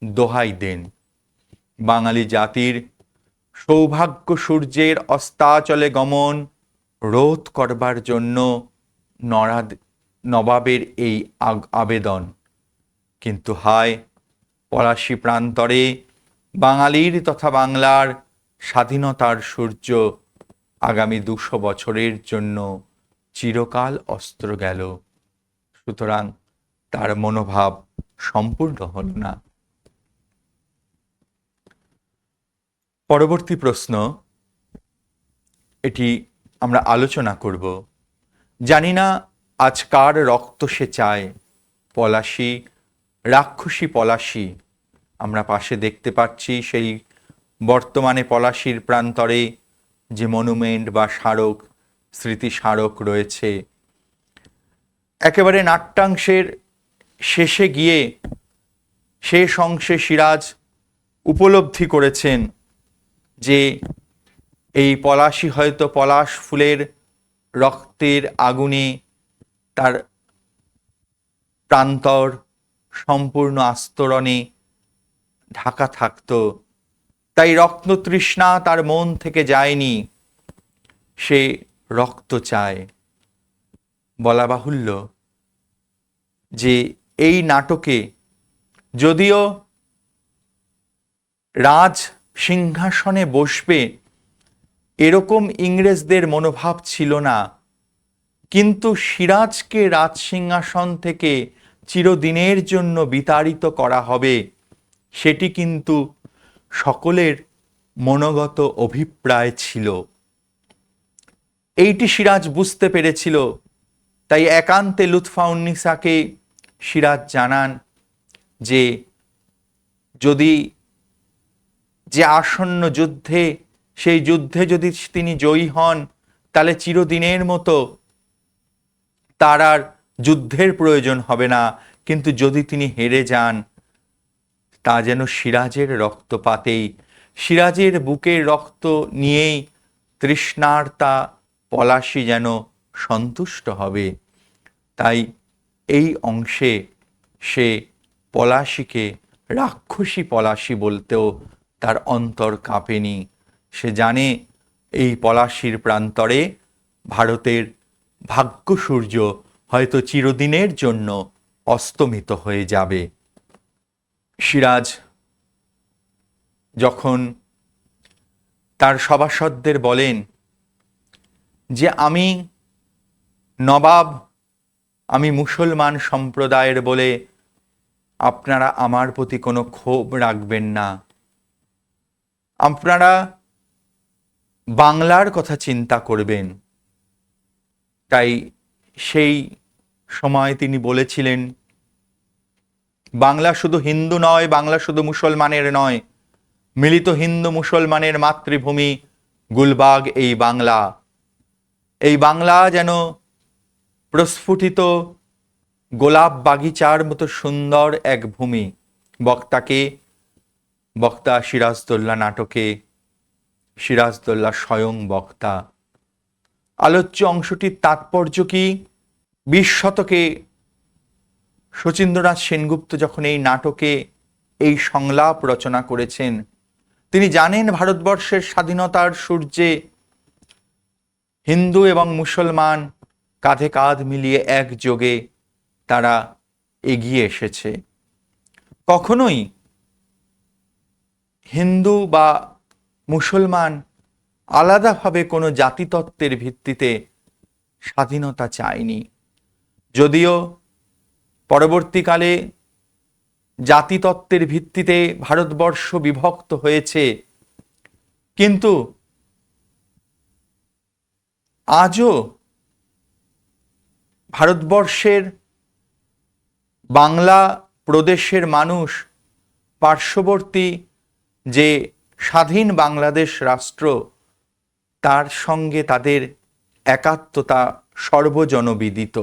দোহাই দেন। বাঙালি জাতির সৌভাগ্য সূর্যের অস্তাচলে গমন রোধ করবার জন্য নবাবের এই আবেদন। কিন্তু হায়, পলাশী প্রান্তরে বাঙালির তথা বাংলার স্বাধীনতার সূর্য আগামী 200 বছরের জন্য চিরকাল অস্ত গেল। সুতরাং তার মনোভাব সম্পূর্ণ হল না। পরবর্তী প্রশ্ন, এটি আমরা আলোচনা করব। জানি না আজ কার রক্ত সে চায়, পলাশী, রাক্ষসী পলাশী। আমরা পাশে দেখতে পাচ্ছি সেই বর্তমানে পলাশীর প্রান্তরে যে মনুমেন্ট বা স্মারক, স্মৃতি স্মারক রয়েছে। একেবারে নাট্যাংশের শেষে গিয়ে শেষ অংশে সিরাজ উপলব্ধি করেছেন যে এই পলাশী হয়তো পলাশ ফুলের রক্তের আগুনে তার প্রান্তর সম্পূর্ণ আস্তরণে ঢাকা থাকত, তাই রক্ততৃষ্ণা তার মন থেকে যায়নি, সে রক্ত চায়। বলা বাহুল্য যে এই নাটকে যদিও রাজ সিংহাসনে বসবে এরকম ইংরেজদের মনোভাব ছিল না, কিন্তু সিরাজকে রাজ সিংহাসন থেকে চিরদিনের জন্য বিতাড়িত করা হবে সেটি কিন্তু সকলের মনোগত অভিপ্রায় ছিল। এইটি সিরাজ বুঝতে পেরেছিল, তাই একান্তে লুৎফাউন্নিসাকে সিরাজ জানান যে যদি যে আসন্ন যুদ্ধে, সেই যুদ্ধে যদি তিনি জয়ী হন তাহলে চিরদিনের মতো তার আর যুদ্ধের প্রয়োজন হবে না, কিন্তু যদি তিনি হেরে যান তা যেন সিরাজের রক্তপাতেই, সিরাজের বুকের রক্ত নিয়েই তৃষ্ণার্তা পলাশী যেন সন্তুষ্ট হবে। তাই এই অংশে সে পলাশীকে রাক্ষসী পলাশী বলতেও তার অন্তর কাঁপেনি। সে জানে এই পলাশীর প্রান্তরে ভারতের ভাগ্য সূর্য হয়তো চিরদিনের জন্য অস্তমিত হয়ে যাবে। সিরাজ যখন তার সভাসদদের বলেন যে আমি নবাব, আমি মুসলমান সম্প্রদায়ের বলে আপনারা আমার প্রতি কোনো ক্ষোভ রাখবেন না, আপনারা বাংলার কথা চিন্তা করবেন। তাই সেই সময় তিনি বলেছিলেন, বাংলা শুধু হিন্দু নয়, বাংলা শুধু মুসলমানের নয়, মিলিত হিন্দু মুসলমানের মাতৃভূমি গুলবাগ এই বাংলা। এই বাংলা যেন প্রস্ফুটিত গোলাপ বাগিচার মতো সুন্দর এক ভূমি। বক্তা সিরাজদৌল্লা নাটকে সিরাজদৌল্লা স্বয়ং বক্তা। আলোচ্য অংশটির তাৎপর্য কি? 20 শতকে শচীন্দ্রনাথ সেনগুপ্ত যখন এই নাটকে এই সংলাপ রচনা করেছেন, তিনি জানেন ভারতবর্ষের স্বাধীনতার সূর্যে হিন্দু এবং মুসলমান কাঁধে কাঁধ মিলিয়ে একযোগে তারা এগিয়ে এসেছে। কখনোই হিন্দু বা মুসলমান আলাদাভাবে কোনো জাতিতত্ত্বের ভিত্তিতে স্বাধীনতা চায়নি। যদিও পরবর্তীকালে জাতিতত্ত্বের ভিত্তিতে ভারতবর্ষ বিভক্ত হয়েছে, কিন্তু আজও ভারতবর্ষের বাংলা প্রদেশের মানুষ পার্শ্ববর্তী যে স্বাধীন বাংলাদেশ রাষ্ট্র তার সঙ্গে তাদের একাত্মতা সর্বজনবিদিত।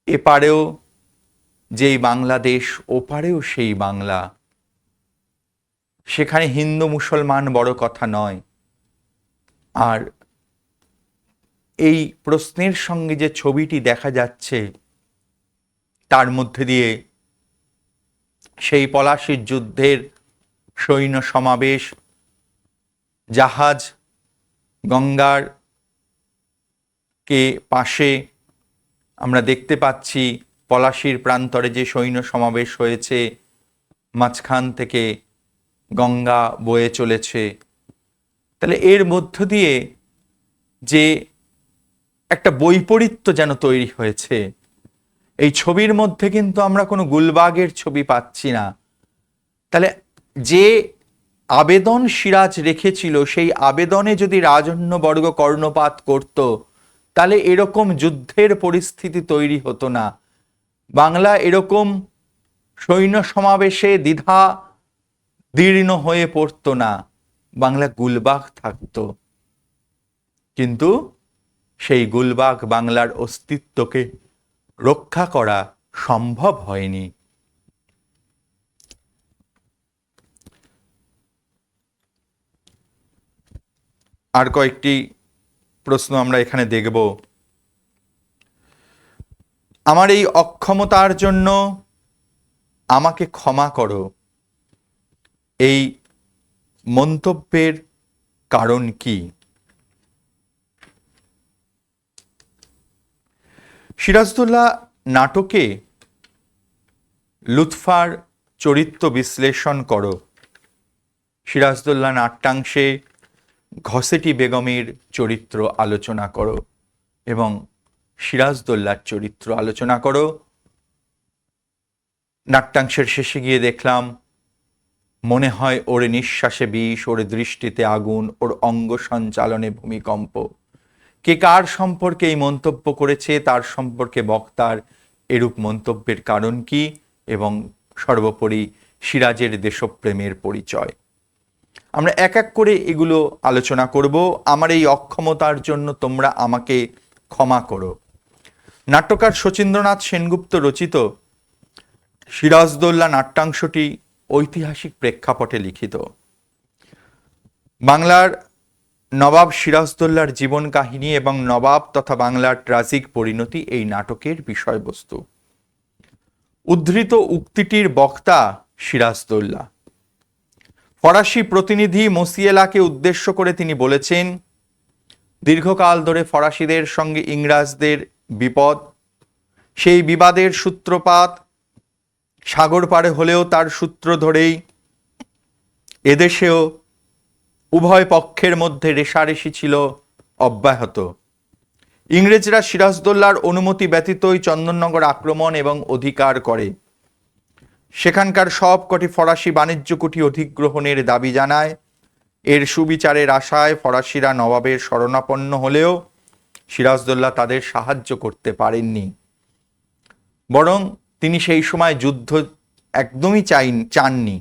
এপারেও যেই বাংলাদেশ, ওপারেও সেই বাংলা। সেখানে হিন্দু মুসলমান বড় কথা নয়। আর এই প্রশ্নের সঙ্গে যে ছবিটি দেখা যাচ্ছে, তার মধ্যে দিয়ে সেই পলাশীর যুদ্ধের সৈন্য সমাবেশ, জাহাজ গঙ্গার কে পাশে আমরা দেখতে পাচ্ছি পলাশীর প্রান্তরে যে সৈন্য সমাবেশ হয়েছে, মাঝখান থেকে গঙ্গা বয়ে চলেছে। তাহলে এর মধ্য দিয়ে যে একটা বৈপরীত্য যেন তৈরি হয়েছে, এই ছবির মধ্যে কিন্তু আমরা কোনো গুলবাগের ছবি পাচ্ছি না। তাহলে যে আবেদন সিরাজ রেখেছিল, সেই আবেদনে যদি রাজন্যবর্গ কর্ণপাত করত, তাহলে এরকম যুদ্ধের পরিস্থিতি তৈরি হতো না। বাংলা এরকম সৈন্য সমাবেশে দ্বিধা দীর্ণ হয়ে পড়তো না, বাংলা গুলবাগ থাকতো। কিন্তু সেই গুলবাগ বাংলার অস্তিত্বকে রক্ষা করা সম্ভব হয়নি। আর কয়েকটি প্রশ্ন আমরা এখানে দেখব। আমার এই অক্ষমতার জন্য আমাকে ক্ষমা করো, এই মন্তব্যের কারণ কি? সিরাজদৌল্লা নাটকে লুৎফার চরিত্র বিশ্লেষণ করো। সিরাজদৌল্লা নাট্যাংশে ঘসেটি বেগমের চরিত্র আলোচনা করো এবং সিরাজদৌল্লার চরিত্র আলোচনা করো। নাট্যাংশের শেষে গিয়ে দেখলাম, মনে হয় ওর নিঃশ্বাসে বিষ, ওর দৃষ্টিতে আগুন, ওর অঙ্গ সঞ্চালনে ভূমিকম্প। কে কার সম্পর্কে এই মন্তব্য করেছে, তার সম্পর্কে বক্তার এরূপ মন্তব্যের কারণ কি, এবং সর্বোপরি সিরাজের দেশপ্রেমের পরিচয়। আমরা এক এক করে এগুলো আলোচনা করব। আমার এই অক্ষমতার জন্য তোমরা আমাকে ক্ষমা করো। নাট্যকার শচীন্দ্রনাথ সেনগুপ্ত রচিত সিরাজদৌল্লা নাট্যাংশটি ঐতিহাসিক প্রেক্ষাপটে লিখিত। বাংলার নবাব সিরাজদৌল্লার জীবন কাহিনী এবং নবাব তথা বাংলার ট্রাজিক পরিণতি এই নাটকের বিষয়বস্তু। উদ্ধৃত উক্তিটির বক্তা সিরাজদৌল্লা। ফরাসি প্রতিনিধি মসিয়েলাকে উদ্দেশ্য করে তিনি বলেছেন, দীর্ঘকাল ধরে ফরাসিদের সঙ্গে ইংরাজদের বিপদ, সেই বিবাদের সূত্রপাত সাগর পারে হলেও তার সূত্র ধরেই এদেশেও উভয় পক্ষের মধ্যে রেষারেষি ছিল অব্যাহত। ইংরেজরা সিরাজদৌল্লার অনুমতি ব্যতীতই চন্দননগর আক্রমণ এবং অধিকার করে। সেখানকার সব কটি ফরাসি বাণিজ্য কুঠি অধিগ্রহণের দাবি জানায়। এর সুবিচারের আশায় ফরাসিরা নবাবের শরণাপন্ন হলেও সিরাজদৌল্লা তাদের সাহায্য করতে পারেননি, বরং তিনি সেই সময় যুদ্ধ একদমই চাননি।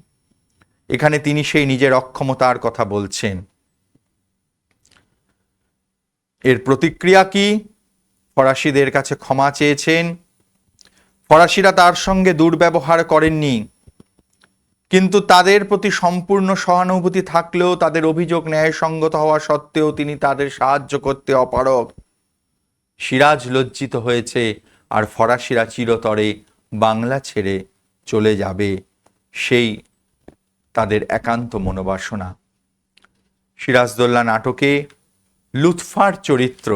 এখানে তিনি সেই নিজের অক্ষমতার কথা বলছেন। এর প্রতিক্রিয়া কি? ফরাসিদের কাছে ক্ষমা চেয়েছেন। ফরাসিরা তার সঙ্গে দুর্ব্যবহার করেননি, কিন্তু তাদের প্রতি সম্পূর্ণ সহানুভূতি থাকলেও তাদের অভিযোগ ন্যায়সঙ্গত হওয়া সত্ত্বেও তিনি তাদের সাহায্য করতে অপারগ। সিরাজ লজ্জিত হয়েছে, আর ফরাসিরা চিরতরে বাংলা ছেড়ে চলে যাবে, সেই তাদের একান্ত মনোবাসনা। সিরাজদৌল্লা নাটকে লুৎফার চরিত্র,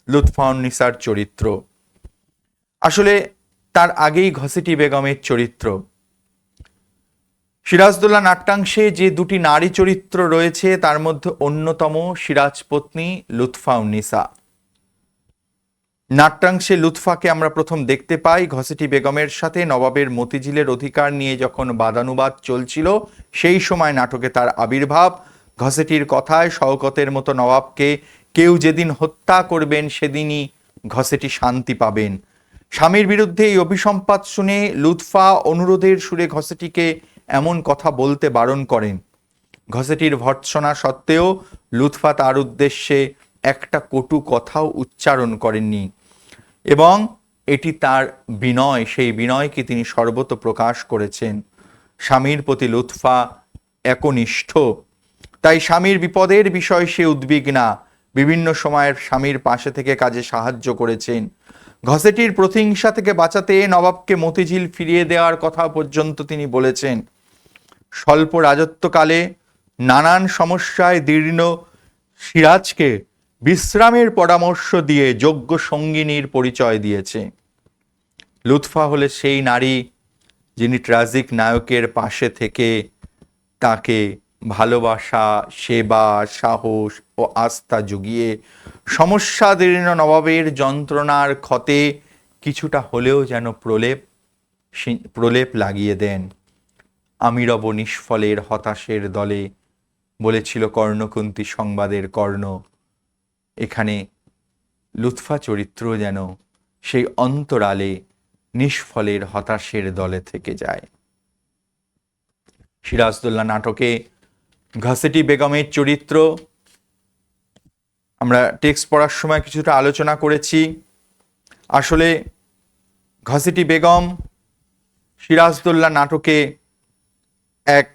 লুৎফা-উন-নিসার চরিত্র, আসলে তার আগেই ঘসেটি বেগমের চরিত্র। সিরাজদৌল্লা নাট্যাংশে যে দুটি নারী চরিত্র রয়েছে, তার মধ্যে অন্যতম সিরাজপত্নী লুৎফা-উন-নিসা। নাট্যাংশে লুৎফাকে আমরা প্রথম দেখতে পাই ঘসেটি বেগমের সাথে নবাবের মতিঝিলের অধিকার নিয়ে যখন বাদানুবাদ চলছিল, সেই সময় নাটকে তার আবির্ভাব। ঘসেটির কথায় শওকতের মতো নবাবকে কেউ যেদিন হত্যা করবেন, সেদিনই ঘসেটি শান্তি পাবেন। স্বামীর বিরুদ্ধে এই অভিসম্পাত শুনে লুৎফা অনুরোধের সুরে ঘসেটিকে এমন কথা বলতে বারণ করেন। ঘসেটির ভর্ৎসনা সত্ত্বেও লুৎফা তার উদ্দেশ্যে একটা কটু কথাও উচ্চারণ করেননি, এবং এটি তার বিনয়, সেই বিনয়কে তিনি সর্বত প্রকাশ করেছেন। স্বামীর প্রতি লুৎফা একনিষ্ঠ, তাই স্বামীর বিপদের বিষয়ে সে উদ্বিগ্না। বিভিন্ন সময়ের স্বামীর পাশে থেকে কাজে সাহায্য করেছেন। ঘসেটির প্রতিহিংসা থেকে বাঁচাতে নবাবকে মতিঝিল ফিরিয়ে দেওয়ার কথা পর্যন্ত তিনি বলেছেন। স্বল্প রাজত্বকালে নানান সমস্যায় দীর্ণ সিরাজকে বিশ্রামের পরামর্শ দিয়ে যোগ্য সঙ্গিনীর পরিচয় দিয়েছে। লুৎফা হলে সেই নারী যিনি ট্র্যাজিক নায়কের পাশে থেকে তাকে ভালোবাসা, সেবা, সাহস ও আস্থা জুগিয়ে সমস্যাদীর্ণ নবাবের যন্ত্রণার ক্ষতে কিছুটা হলেও যেন প্রলেপ লাগিয়ে দেন। আমি রব নিষ্ফলের হতাশের দলে, বলেছিল কর্ণকুন্তী সংবাদের কর্ণ। এখানে লুৎফা চরিত্র যেন সেই অন্তরালে নিষ্ফলের হতাশের দলে থেকে যায়। সিরাজদৌল্লা নাটকে ঘসেটি বেগমের চরিত্র আমরা টেক্সট পড়ার সময় কিছুটা আলোচনা করেছি। আসলে ঘসেটি বেগম সিরাজদৌল্লা নাটকে এক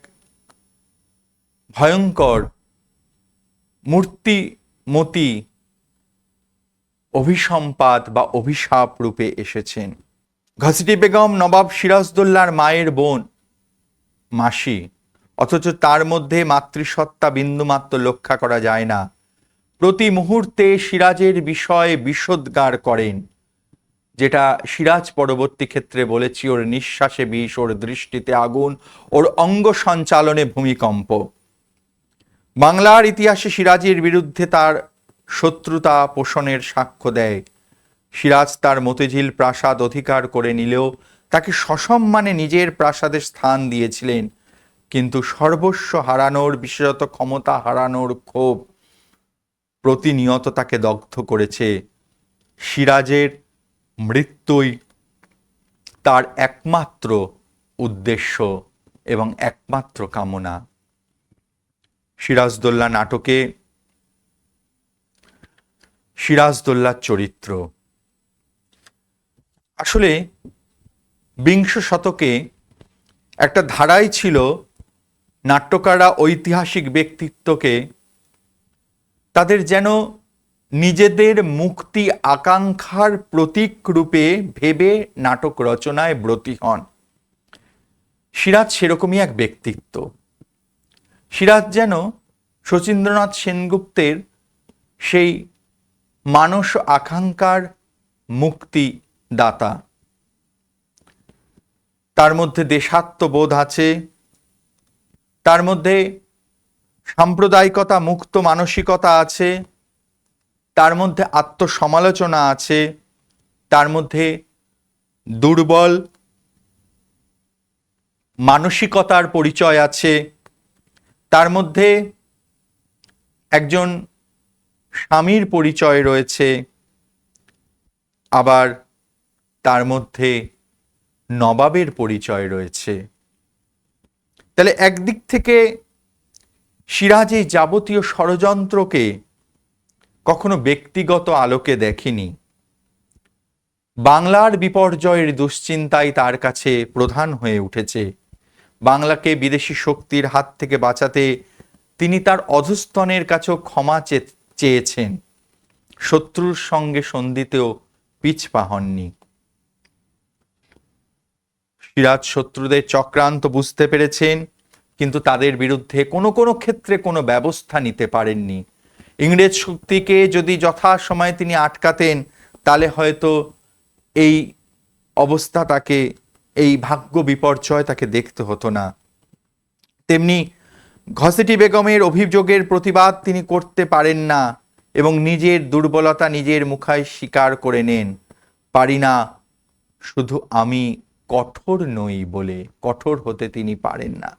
ভয়ঙ্কর মূর্তিমতী অভিসম্পাত বা অভিশাপ রূপে এসেছেন। ঘসেটি বেগম নবাব সিরাজদৌল্লার মায়ের বোন, মাসি, অথচ তার মধ্যে মাতৃসত্তা বিন্দুমাত্র লক্ষ্য করা যায় না। প্রতি মুহূর্তে সিরাজের বিষয়ে বিষোদ্গার করেন, যেটা সিরাজ পরবর্তী ক্ষেত্রে বলেছি, ওর নিঃশ্বাসে বিষ, ওর দৃষ্টিতে আগুন, ওর অঙ্গ সঞ্চালনে ভূমিকম্প। বাংলার ইতিহাসে সিরাজের বিরুদ্ধে তার শত্রুতা পোষণের সাক্ষ্য দেয়। সিরাজ তার মতিঝিল প্রাসাদ অধিকার করে নিলেও তাকে সসম্মানে নিজের প্রাসাদে স্থান দিয়েছিলেন, কিন্তু সর্বস্ব হারানোর, বিশেষত ক্ষমতা হারানোর ক্ষোভ প্রতিনিয়ত তাকে দগ্ধ করেছে। সিরাজের মৃত্যুই তার একমাত্র উদ্দেশ্য এবং একমাত্র কামনা। সিরাজদৌল্লা নাটকে সিরাজদৌল্লার চরিত্র আসলে বিংশ শতকে একটা ধারাই ছিল, নাট্যকাররা ঐতিহাসিক ব্যক্তিত্বকে তাদের যেন নিজেদের মুক্তি আকাঙ্ক্ষার প্রতীক রূপে ভেবে নাটক রচনায় ব্রতী হন। সিরাজ সেরকমই এক ব্যক্তিত্ব। সিরাজ যেন শচীন্দ্রনাথ সেনগুপ্তের সেই মানস আকাঙ্ক্ষার মুক্তিদাতা। তার মধ্যে দেশাত্মবোধ আছে, তার মধ্যে সাম্প্রদায়িকতা মুক্ত মানসিকতা আছে, তার মধ্যে আত্মসমালোচনা আছে, তার মধ্যে দুর্বল মানসিকতার পরিচয় আছে, তার মধ্যে একজন স্বামীর পরিচয় রয়েছে, আবার তার মধ্যে নবাবের পরিচয় রয়েছে। তাহলে একদিক থেকে সিরাজ এই যাবতীয় ষড়যন্ত্রকে কখনো ব্যক্তিগত আলোকে দেখেনি। বাংলার বিপর্যয়ের দুশ্চিন্তাই তার কাছে প্রধান হয়ে উঠেছে। বাংলাকে বিদেশি শক্তির হাত থেকে বাঁচাতে তিনি তার অধস্তনের কাছেও ক্ষমা চেয়েছেন। শত্রুর সঙ্গে সন্ধিতেও পিছপা হননি। সিরাজ শত্রুদের চক্রান্ত বুঝতে পেরেছেন, কিন্তু তাদের বিরুদ্ধে কোনো কোনো ক্ষেত্রে কোনো ব্যবস্থা নিতে পারেননি। ইংরেজ শক্তিকে যদি যথাসময়ে তিনি আটকাতেন, তাহলে হয়তো এই অবস্থা তাকে, এই ভাগ্য বিপর্যয় তাকে দেখতে হতো না। তেমনি ঘসেটি বেগমের অভিযোগের প্রতিবাদ তিনি করতে পারেন না এবং নিজের দুর্বলতা নিজের মুখায় স্বীকার করে নেন। পারি না, শুধু আমি কঠোর নই বলে কঠোর হতে তিনি পারেন না।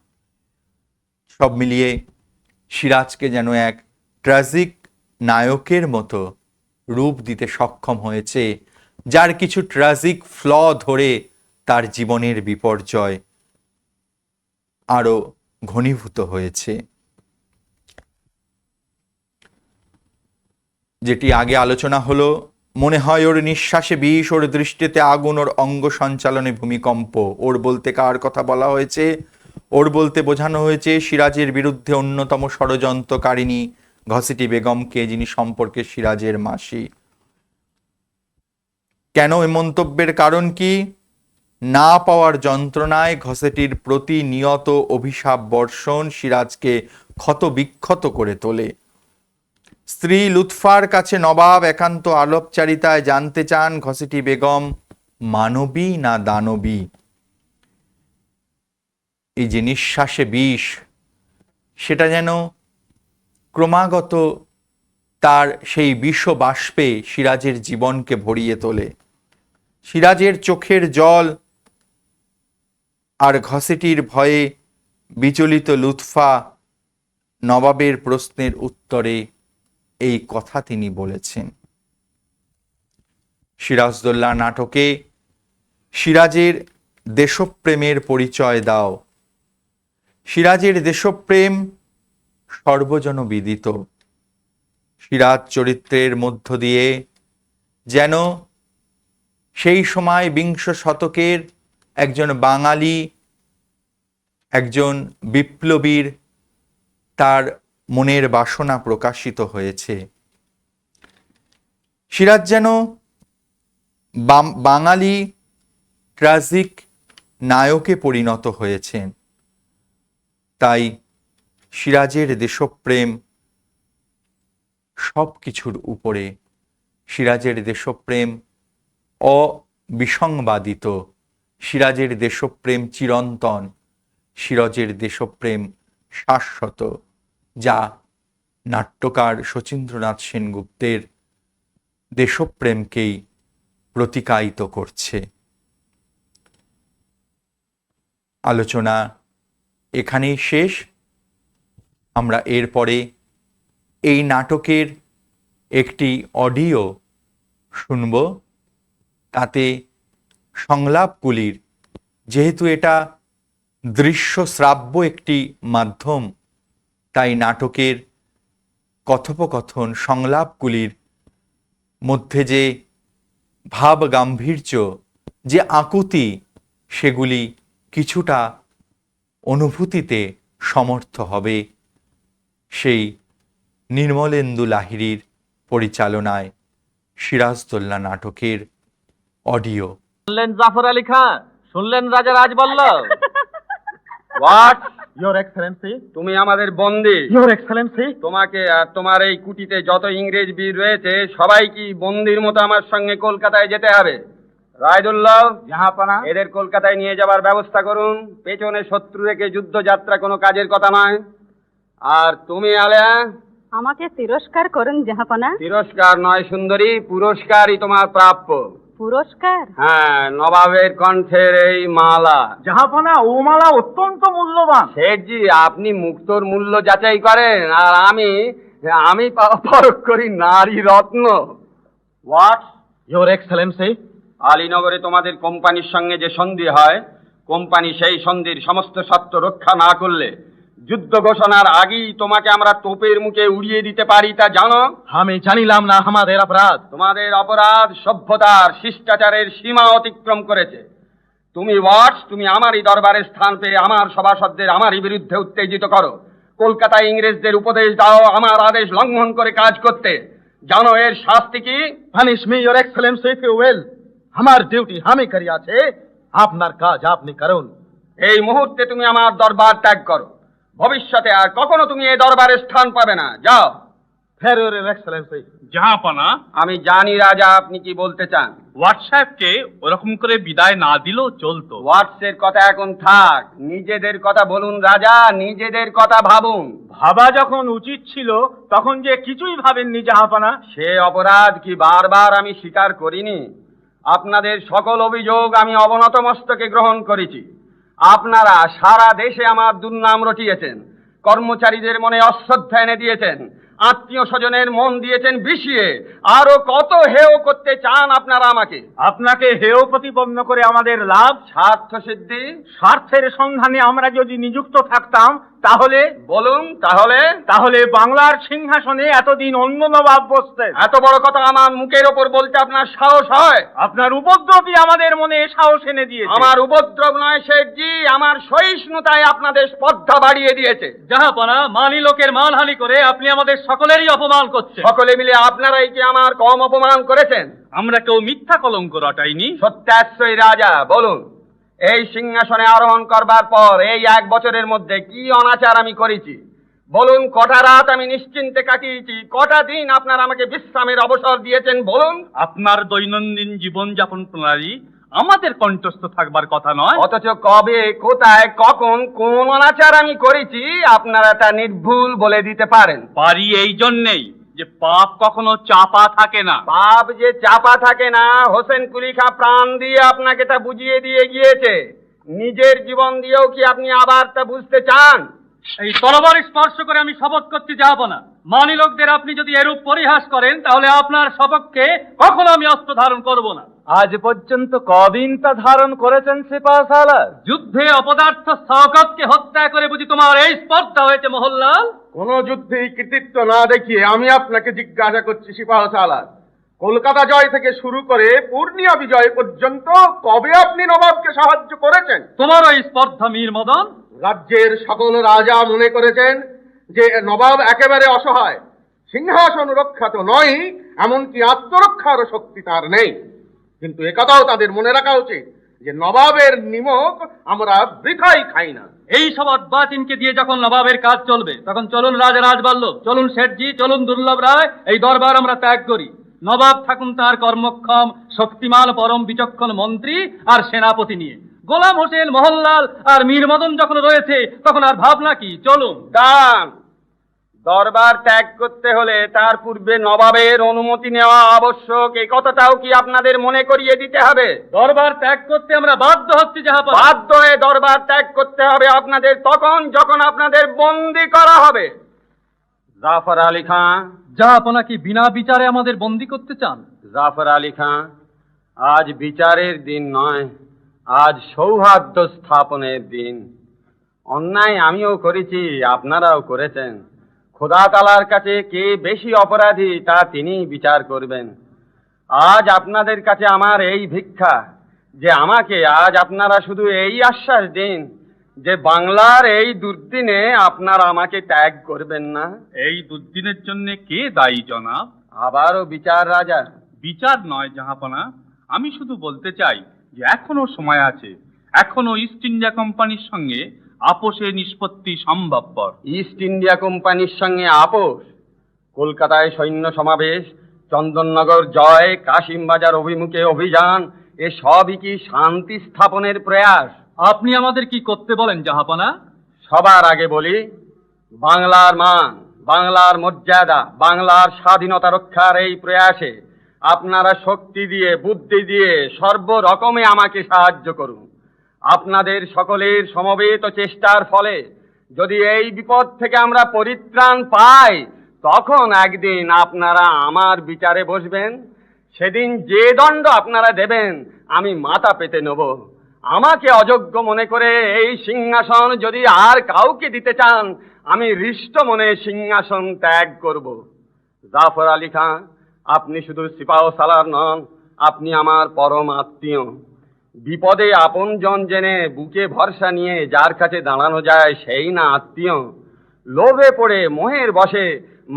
সব মিলিয়ে সিরাজকে যেন এক ট্র্যাজিক নায়কের মতো রূপ দিতে সক্ষম হয়েছে, যার কিছু ট্র্যাজিক ফ্ল ধরে তার জীবনের বিপর্যয় আরো ঘনীভূত হয়েছে। যেটি আগে আলোচনা হলো, মনে হয় ওর নিঃশ্বাসে বিষ, ওর দৃষ্টিতে আগুন, ওর অঙ্গ সঞ্চালনে ভূমিকম্প। ওর বলতে কার কথা বলা হয়েছে? ওর বলতে বোঝানো হয়েছে সিরাজের বিরুদ্ধে অন্যতম ষড়যন্ত্রকারিণী ঘসেটি বেগমকে, যিনি সম্পর্কে সিরাজের মাসি। কেন এই মন্তব্যের কারণ কি? না পাওয়ার যন্ত্রণায় ঘসেটির প্রতিনিয়ত অভিশাপ বর্ষণ সিরাজকে ক্ষতবিক্ষত করে তোলে। স্ত্রী লুৎফার কাছে নবাব একান্ত আলাপচারিতায় জানতে চান ঘসেটি বেগম মানবী না দানবী। এই যে নিঃশ্বাসে বিষ, সেটা যেন ক্রমাগত তার সেই বিষ বাষ্পে সিরাজের জীবনকে ভরিয়ে তোলে। সিরাজের চোখের জল আর ঘসেটির ভয়ে বিচলিত লুৎফা নবাবের প্রশ্নের উত্তরে এই কথা তিনি বলেছেন। সিরাজদৌল্লা নাটকে সিরাজের দেশপ্রেমের পরিচয় দাও। সিরাজের দেশপ্রেম সর্বজনবিদিত। সিরাজ চরিত্রের মধ্য দিয়ে যেন সেই সময় বিংশ শতকের একজন বাঙালি, একজন বিপ্লবীর তার মনের বাসনা প্রকাশিত হয়েছে। সিরাজ যেন বাঙালি ট্র্যাজিক নায়কে পরিণত হয়েছেন। তাই সিরাজের দেশপ্রেম সব কিছুর উপরে। সিরাজের দেশপ্রেম অবিসংবাদিত, সিরাজের দেশপ্রেম চিরন্তন, সিরাজের দেশপ্রেম শাশ্বত, যা নাট্যকার শচীন্দ্রনাথ সেনগুপ্তের দেশপ্রেমকেই প্রতিকায়িত করছে। আলোচনা এখানেই শেষ। আমরা এরপরে এই নাটকের একটি অডিও শুনব। তাতে সংলাপগুলির, যেহেতু এটা দৃশ্য শ্রাব্য একটি মাধ্যম, তাই নাটকের কথোপকথন সংলাপগুলির মধ্যে যে ভাব গাম্ভীর্য, যে আকুতি, সেগুলি কিছুটা অনুভূতিতে সমর্থ হবে। সেই নির্মলেন্দু লাহিড়ীর পরিচালনায় সিরাজদৌল্লা নাটকের অডিও। শুনলেন জাফর আলী খান, শুনলেন রাজা রাজবল্লভ। হোয়াট ইয়োর এক্সেলেন্সি, তুমি আমাদের বন্দী। ইয়োর এক্সেলেন্সি, তোমাকে আর তোমার এই কুটিতে যত ইংরেজ বীর রয়েছে সবাই কি বন্দির মতো আমার সঙ্গে কলকাতায় যেতে হবে? রায়দুল্লাহ, জাহাপনা, এদের কলকাতায় নিয়ে যাবার ব্যবস্থা করুন। পেছনে শত্রু রেখে যুদ্ধযাত্রা কোনো কাজের কথা নয়। আর তুমি আলেয়া, আমাকে তিরস্কার করুন জাহাপনা। তিরস্কার নয় সুন্দরী, পুরস্কারই তোমার প্রাপ্য। পুরস্কার? হ্যাঁ, নবাবের কণ্ঠের এই মালা। জাহাপনা, ও মালা অত্যন্ত মূল্যবান। শেঠজি, আপনি মুক্তোর মূল্য যাচাই করেন, আর আমি পরখ করি নারী রত্ন। হোয়াট? ইয়োর এক্সেলেন্সি, আলীনগরে তোমাদের কোম্পানির সঙ্গে যে সন্ধি হয়, কোম্পানি সেই সন্ধির সমস্ত শর্ত রক্ষা না করলে যুদ্ধ ঘোষণার আগেই তোমাকে আমরা তোপের মুখে উড়িয়ে দিতে পারি, তা জানো? আমি জানিলাম না আমাদের অপরাধ। তোমাদের অপরাধ সভ্যতার শিষ্টাচারের সীমা অতিক্রম করেছে। তুমি ওয়াটস, তুমি আমারই দরবারে স্থান পেয়ে আমার সভাসদদের আমারই বিরুদ্ধে উত্তেজিত করো। কলকাতায় ইংরেজদের উপদেশ দাও আমার আদেশ লঙ্ঘন করে কাজ করতে। জানো এর শাস্তি কি? Punish me your excellency if you will. আমার ডিউটি আমি করি আছে, আপনার কাজ আপনি করুন। এই মুহূর্তে তুমি আমার দরবার ত্যাগ করো। ভবিষ্যতে আর কখনো তুমি এই দরবারে স্থান পাবে না। যাও। ফের ইয়োর এক্সেলেন্সি। জাহাপনা, আমি জানি রাজা আপনি কি বলতে চান। হোয়াটসঅ্যাপকে ওরকম করে বিদায় না দিলেও চলতো। হোয়াটসের কথা এখন থাক, নিজেদের কথা বলুন রাজা, নিজেদের কথা ভাবুন। ভাবা যখন উচিত ছিল তখন যে কিছুই ভাবেননি জাহাপনা। সে অপরাধ কি বারবার আমি স্বীকার করিনি? আপনাদের সকল অভিযোগ আমি অবনত মস্তকে গ্রহণ করেছি। আপনারা সারা দেশে আমার দুর্নাম রটিয়েছেন, কর্মচারীদের মনে অশ্রদ্ধা এনে দিয়েছেন, আত্মীয় স্বজনের মন দিয়েছেন বিষিয়ে। আরো কত হেয় করতে চান আপনারা আমাকে? আপনাকে হেয় প্রতিপন্ন করে আমাদের লাভ? স্বার্থ সিদ্ধি। স্বার্থের সন্ধানে আমরা যদি নিযুক্ত থাকতাম তাহলে বলুন তাহলে। তাহলে বাংলার সিংহাসনে এতদিন অন্য নবাব বসতেন। এত বড় কথা আমার মুখের ওপর বলতে আপনার সাহস হয়? আপনার উপদ্রবই আমাদের মনে সাহস এনে দিয়েছে। আমার উপদ্রব নয় শেঠজি, আমার সহিষ্ণুতায় আপনাদের স্পর্ধা বাড়িয়ে দিয়েছে। জাহাপনা, মানি লোকের মানহানি করে আপনি আমাদের সকলেরই অপমান করছেন। সকলে মিলে আপনারাই কি আমার কম অপমান করেছেন? আমরা কেউ মিথ্যা কলঙ্ক রটাইনি। সত্যাশ্রয়ী রাজা, বলুন এই সিংহাসনে আরোহণ করবার পর এই 1 বছরের মধ্যে কি অনাচার আমি করেছি? বলুন, কটা রাত আমি নিশ্চিন্তে কাটিয়েছি, কটা দিন আপনারা আমাকে বিশ্রামের অবসর দিয়েছেন, বলুন। আপনার দৈনন্দিন জীবনযাপন প্রণালী আমাদের কণ্ঠস্থ থাকবার কথা নয়। অথচ কবে, কোথায়, কখন, কোন অনাচার আমি করেছি আপনারা তা নির্ভুল বলে দিতে পারেন? পারি এই জন্যেই যে পাপ কখনো চাপা থাকে না। পাপ যে চাপা থাকে না, হোসেন কুলি খাঁ প্রাণ দিয়ে আপনাকে তা বুঝিয়ে দিয়ে গিয়েছে। নিজের জীবন দিয়েও কি আপনি আবার তা বুঝতে চান? এই তরবারি স্পর্শ করে আমি শপথ করতে যাব না। মানি লোকদের আপনি যদি এরূপ পরিহাস করেন তাহলে আপনার সপক্ষে কখনো আমি অস্ত্র ধারণ করব না। আজ পর্যন্ত কদিন তা ধারণ করেছেন সিপাহসালার? যুদ্ধে অপদার্থ শওকতকে হত্যা করে বুঝি তোমার এই স্পর্ধা হয়েছে মোহনলাল? কোন যুদ্ধে কৃতিত্ব না দেখিয়ে আমি আপনাকে জিজ্ঞাসা করছি সিপাহসালার, কলকাতা জয় থেকে শুরু করে পূর্ণিয়া বিজয় পর্যন্ত কবে আপনি নবাবকে সাহায্য করেছেন? তোমার ওই স্পর্ধা মীর মদন। রাজ্যের সকল রাজা মনে করেছেন যে নবাব একেবারে অসহায়, সিংহাসন রক্ষা তো নয়, এমনকি আত্মরক্ষার শক্তি তার নেই। কিন্তু একথাও তাদের মনে রাখা উচিত যে নবাবের নিমক আমরা বৃথাই খাই না। এই সব অদ্বাচিনকে দিয়ে যখন নবাবের কাজ চলবে তখন চলুন রাজা রাজবল্লভ, চলুন শেঠজি, চলুন দুর্লভ রায়, এই দরবার আমরা ত্যাগ করি। নবাব থাকুন তার কর্মক্ষম শক্তিমান পরম বিচক্ষণ মন্ত্রী আর সেনাপতি নিয়ে। গোলাম হোসেন, মোহনলাল আর মীর মদন যখন রয়েছে তখন আর ভাবনা কি? চলুন। দান দরবার ত্যাগ করতে হলে তার পূর্বে নবাবের অনুমতি নেওয়া আবশ্যক, এই কথাটাও কি আপনাদের মনে করিয়ে দিতে হবে? দরবার ত্যাগ করতে আমরা বাধ্য হচ্ছি জাহাপনা। বাধ্য হয়ে দরবার ত্যাগ করতে হবে আপনাদের তখন যখন আপনাদের বন্দী করা হবে। জাফর আলী খাঁ। জাহাপনা কি বিনা বিচারে আমাদের বন্দী করতে চান? জাফর আলী খাঁ, আজ বিচারের দিন নয়, আজ সৌহার্দ্য স্থাপনের দিন। অন্যায় আমিও করেছি, আপনারাও করেছেন। খোদা তাআলার কাছে কে বেশি অপরাধী তা তিনিই বিচার করবেন। আজ আপনাদের কাছে আমার এই ভিক্ষা যে আমাকে আজ আপনারা শুধু এই আশ্বাস দিন যে বাংলার এই দুর্দিনে আপনারা আমাকে ত্যাগ করবেন না। এই দুর্দিনের জন্য কে দায়ী জনাব? আবারও বিচার রাজা? বিচার নয় জাহাপনা, আমি শুধু বলতে চাই যে এখনো সময় আছে, এখনো ইস্ট ইন্ডিয়া কোম্পানির সঙ্গে আপোষে নিষ্পত্তি সম্ভবপর। ইস্ট ইন্ডিয়া কোম্পানির সঙ্গে আপোষ? কলকাতায় সৈন্য সমাবেশ, চন্দননগর জয়, কাশিমবাজার অভিমুখে অভিযান, এ সবই কি শান্তি স্থাপনের প্রয়াস? আপনি আমাদের কি করতে বলেন জাহাপনা? সবার আগে বলি, বাংলার মান, বাংলার মর্যাদা, বাংলার স্বাধীনতা রক্ষার এই প্রয়াসে আপনারা শক্তি দিয়ে, বুদ্ধি দিয়ে সর্বরকমে আমাকে সাহায্য করুন। আপনাদের সকলের সমবেত চেষ্টার ফলে যদি এই বিপদ থেকে আমরা পরিত্রাণ পাই, তখন একদিন আপনারা আমার বিচারে বসবেন। সেদিন যে দণ্ড আপনারা দেবেন আমি মাথা পেতে নেব। আমাকে অযোগ্য মনে করে এই সিংহাসন যদি আর কাউকে দিতে চান, আমি হৃষ্ট মনে সিংহাসন ত্যাগ করব। জাফর আলী খাঁ, আপনি শুধু সিপাহসালার নন, আপনি আমার পরম আত্মীয়। বিপদে আপনজন জেনে বুকে ভরসা নিয়ে যার কাছে দাঁড়ানো যায় সেই না আত্মীয়। লোভে পড়ে, মোহের বশে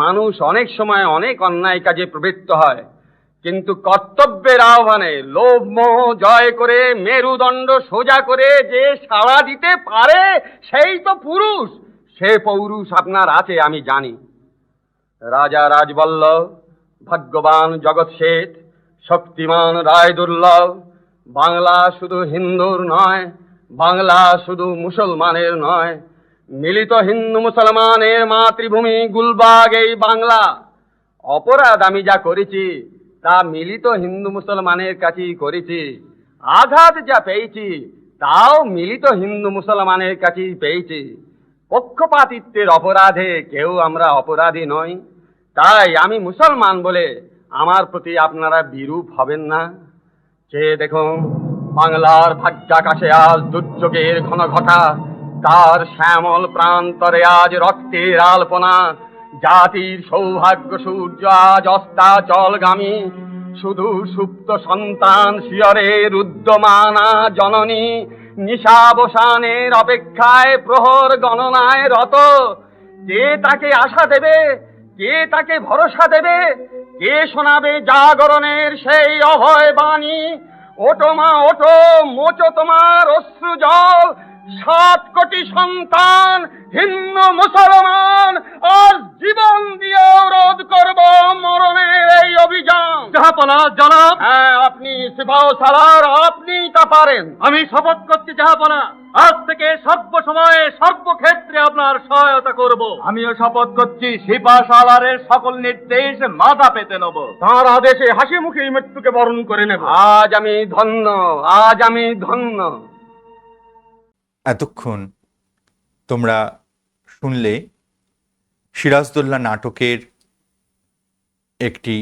মানুষ অনেক সময় অনেক অন্যায় কাজে প্রবৃত্ত হয়, কিন্তু কর্তব্যের আহ্বানে লোভ মোহ জয় করে মেরুদণ্ড সোজা করে যে সাড়া দিতে পারে সেই তো পুরুষ। সে পৌরুষ আপনার আছে আমি জানি। রাজা রাজবল্লভ, ভাগ্যবান জগৎ শেঠ, শক্তিমান রায় দুর্লভ, বাংলা শুধু হিন্দুর নয়, বাংলা শুধু মুসলমানের নয়, মিলিত হিন্দু মুসলমানের মাতৃভূমি গুলবাগ এই বাংলা। অপরাধ আমি যা করেছি তা মিলিত হিন্দু মুসলমানের কাছেই করেছি। আঘাত যা পেয়েছি তাও মিলিত হিন্দু মুসলমানের কাছেই পেয়েছি। পক্ষপাতিত্বের অপরাধে কেউ আমরা অপরাধী নই। তাই আমি মুসলমান বলে আমার প্রতি আপনারা বিরূপ হবেন না। চেয়ে দেখুন, বাংলার ভাগ্যাকাশে আজ দুর্যোগের ঘন ঘটা, তার শ্যামল প্রান্তরে আজ রক্তের আলপনা, জাতির সৌভাগ্য সূর্য আজ অস্তাচলগামী, শুধু সুপ্ত সন্তান শিয়রে রুদ্ধমানা জননী, নিশাবসানের অপেক্ষায় প্রহর গণনায় রত। কে তাকে আশা দেবে, কে তাকে ভরসা দেবে, কে শোনাবে জাগরণের সেই অভয় বাণী? ওটো মা ওটো, মোচো তোমার অশ্রু জল, 7 কোটি সন্তান হিন্দু মুসলমান আর জীবন দিয়েও রোধ করব মরণের এই অভিযান। জাহাপনা জনাব, হ্যাঁ, আপনি সিপাহ সালার, আপনি তা পারেন। আমি শপথ করছি জাহাপনা, আজ থেকে সর্বসময়ে সর্বক্ষেত্রে আপনার সহায়তা করব। আমিও শপথ করছি সিপাহ সালারের সকল নির্দেশ মাথা পেতে নেব। তাঁর আদেশে হাসি মুখে এই মৃত্যুকে বরণ করে নেব। আজ আমি ধন্য, আজ আমি ধন্য। এতক্ষণ তোমরা শুনলে সিরাজদৌল্লা নাটকের একটি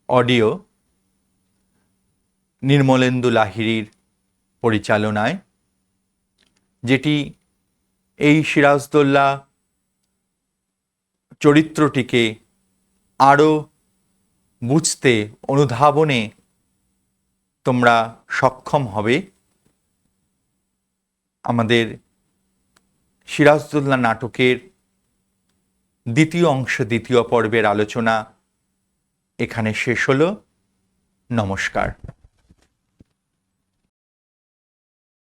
অডিও নির্মলেন্দু লাহিড়ীর পরিচালনায়, যেটি এই সিরাজদৌল্লা চরিত্রটিকে আরও বুঝতে, অনুধাবনে তোমরা সক্ষম হবে। আমাদের সিরাজদৌল্লা নাটকের দ্বিতীয় অংশ, দ্বিতীয় পর্বের আলোচনা এখানে শেষ হলো। নমস্কার।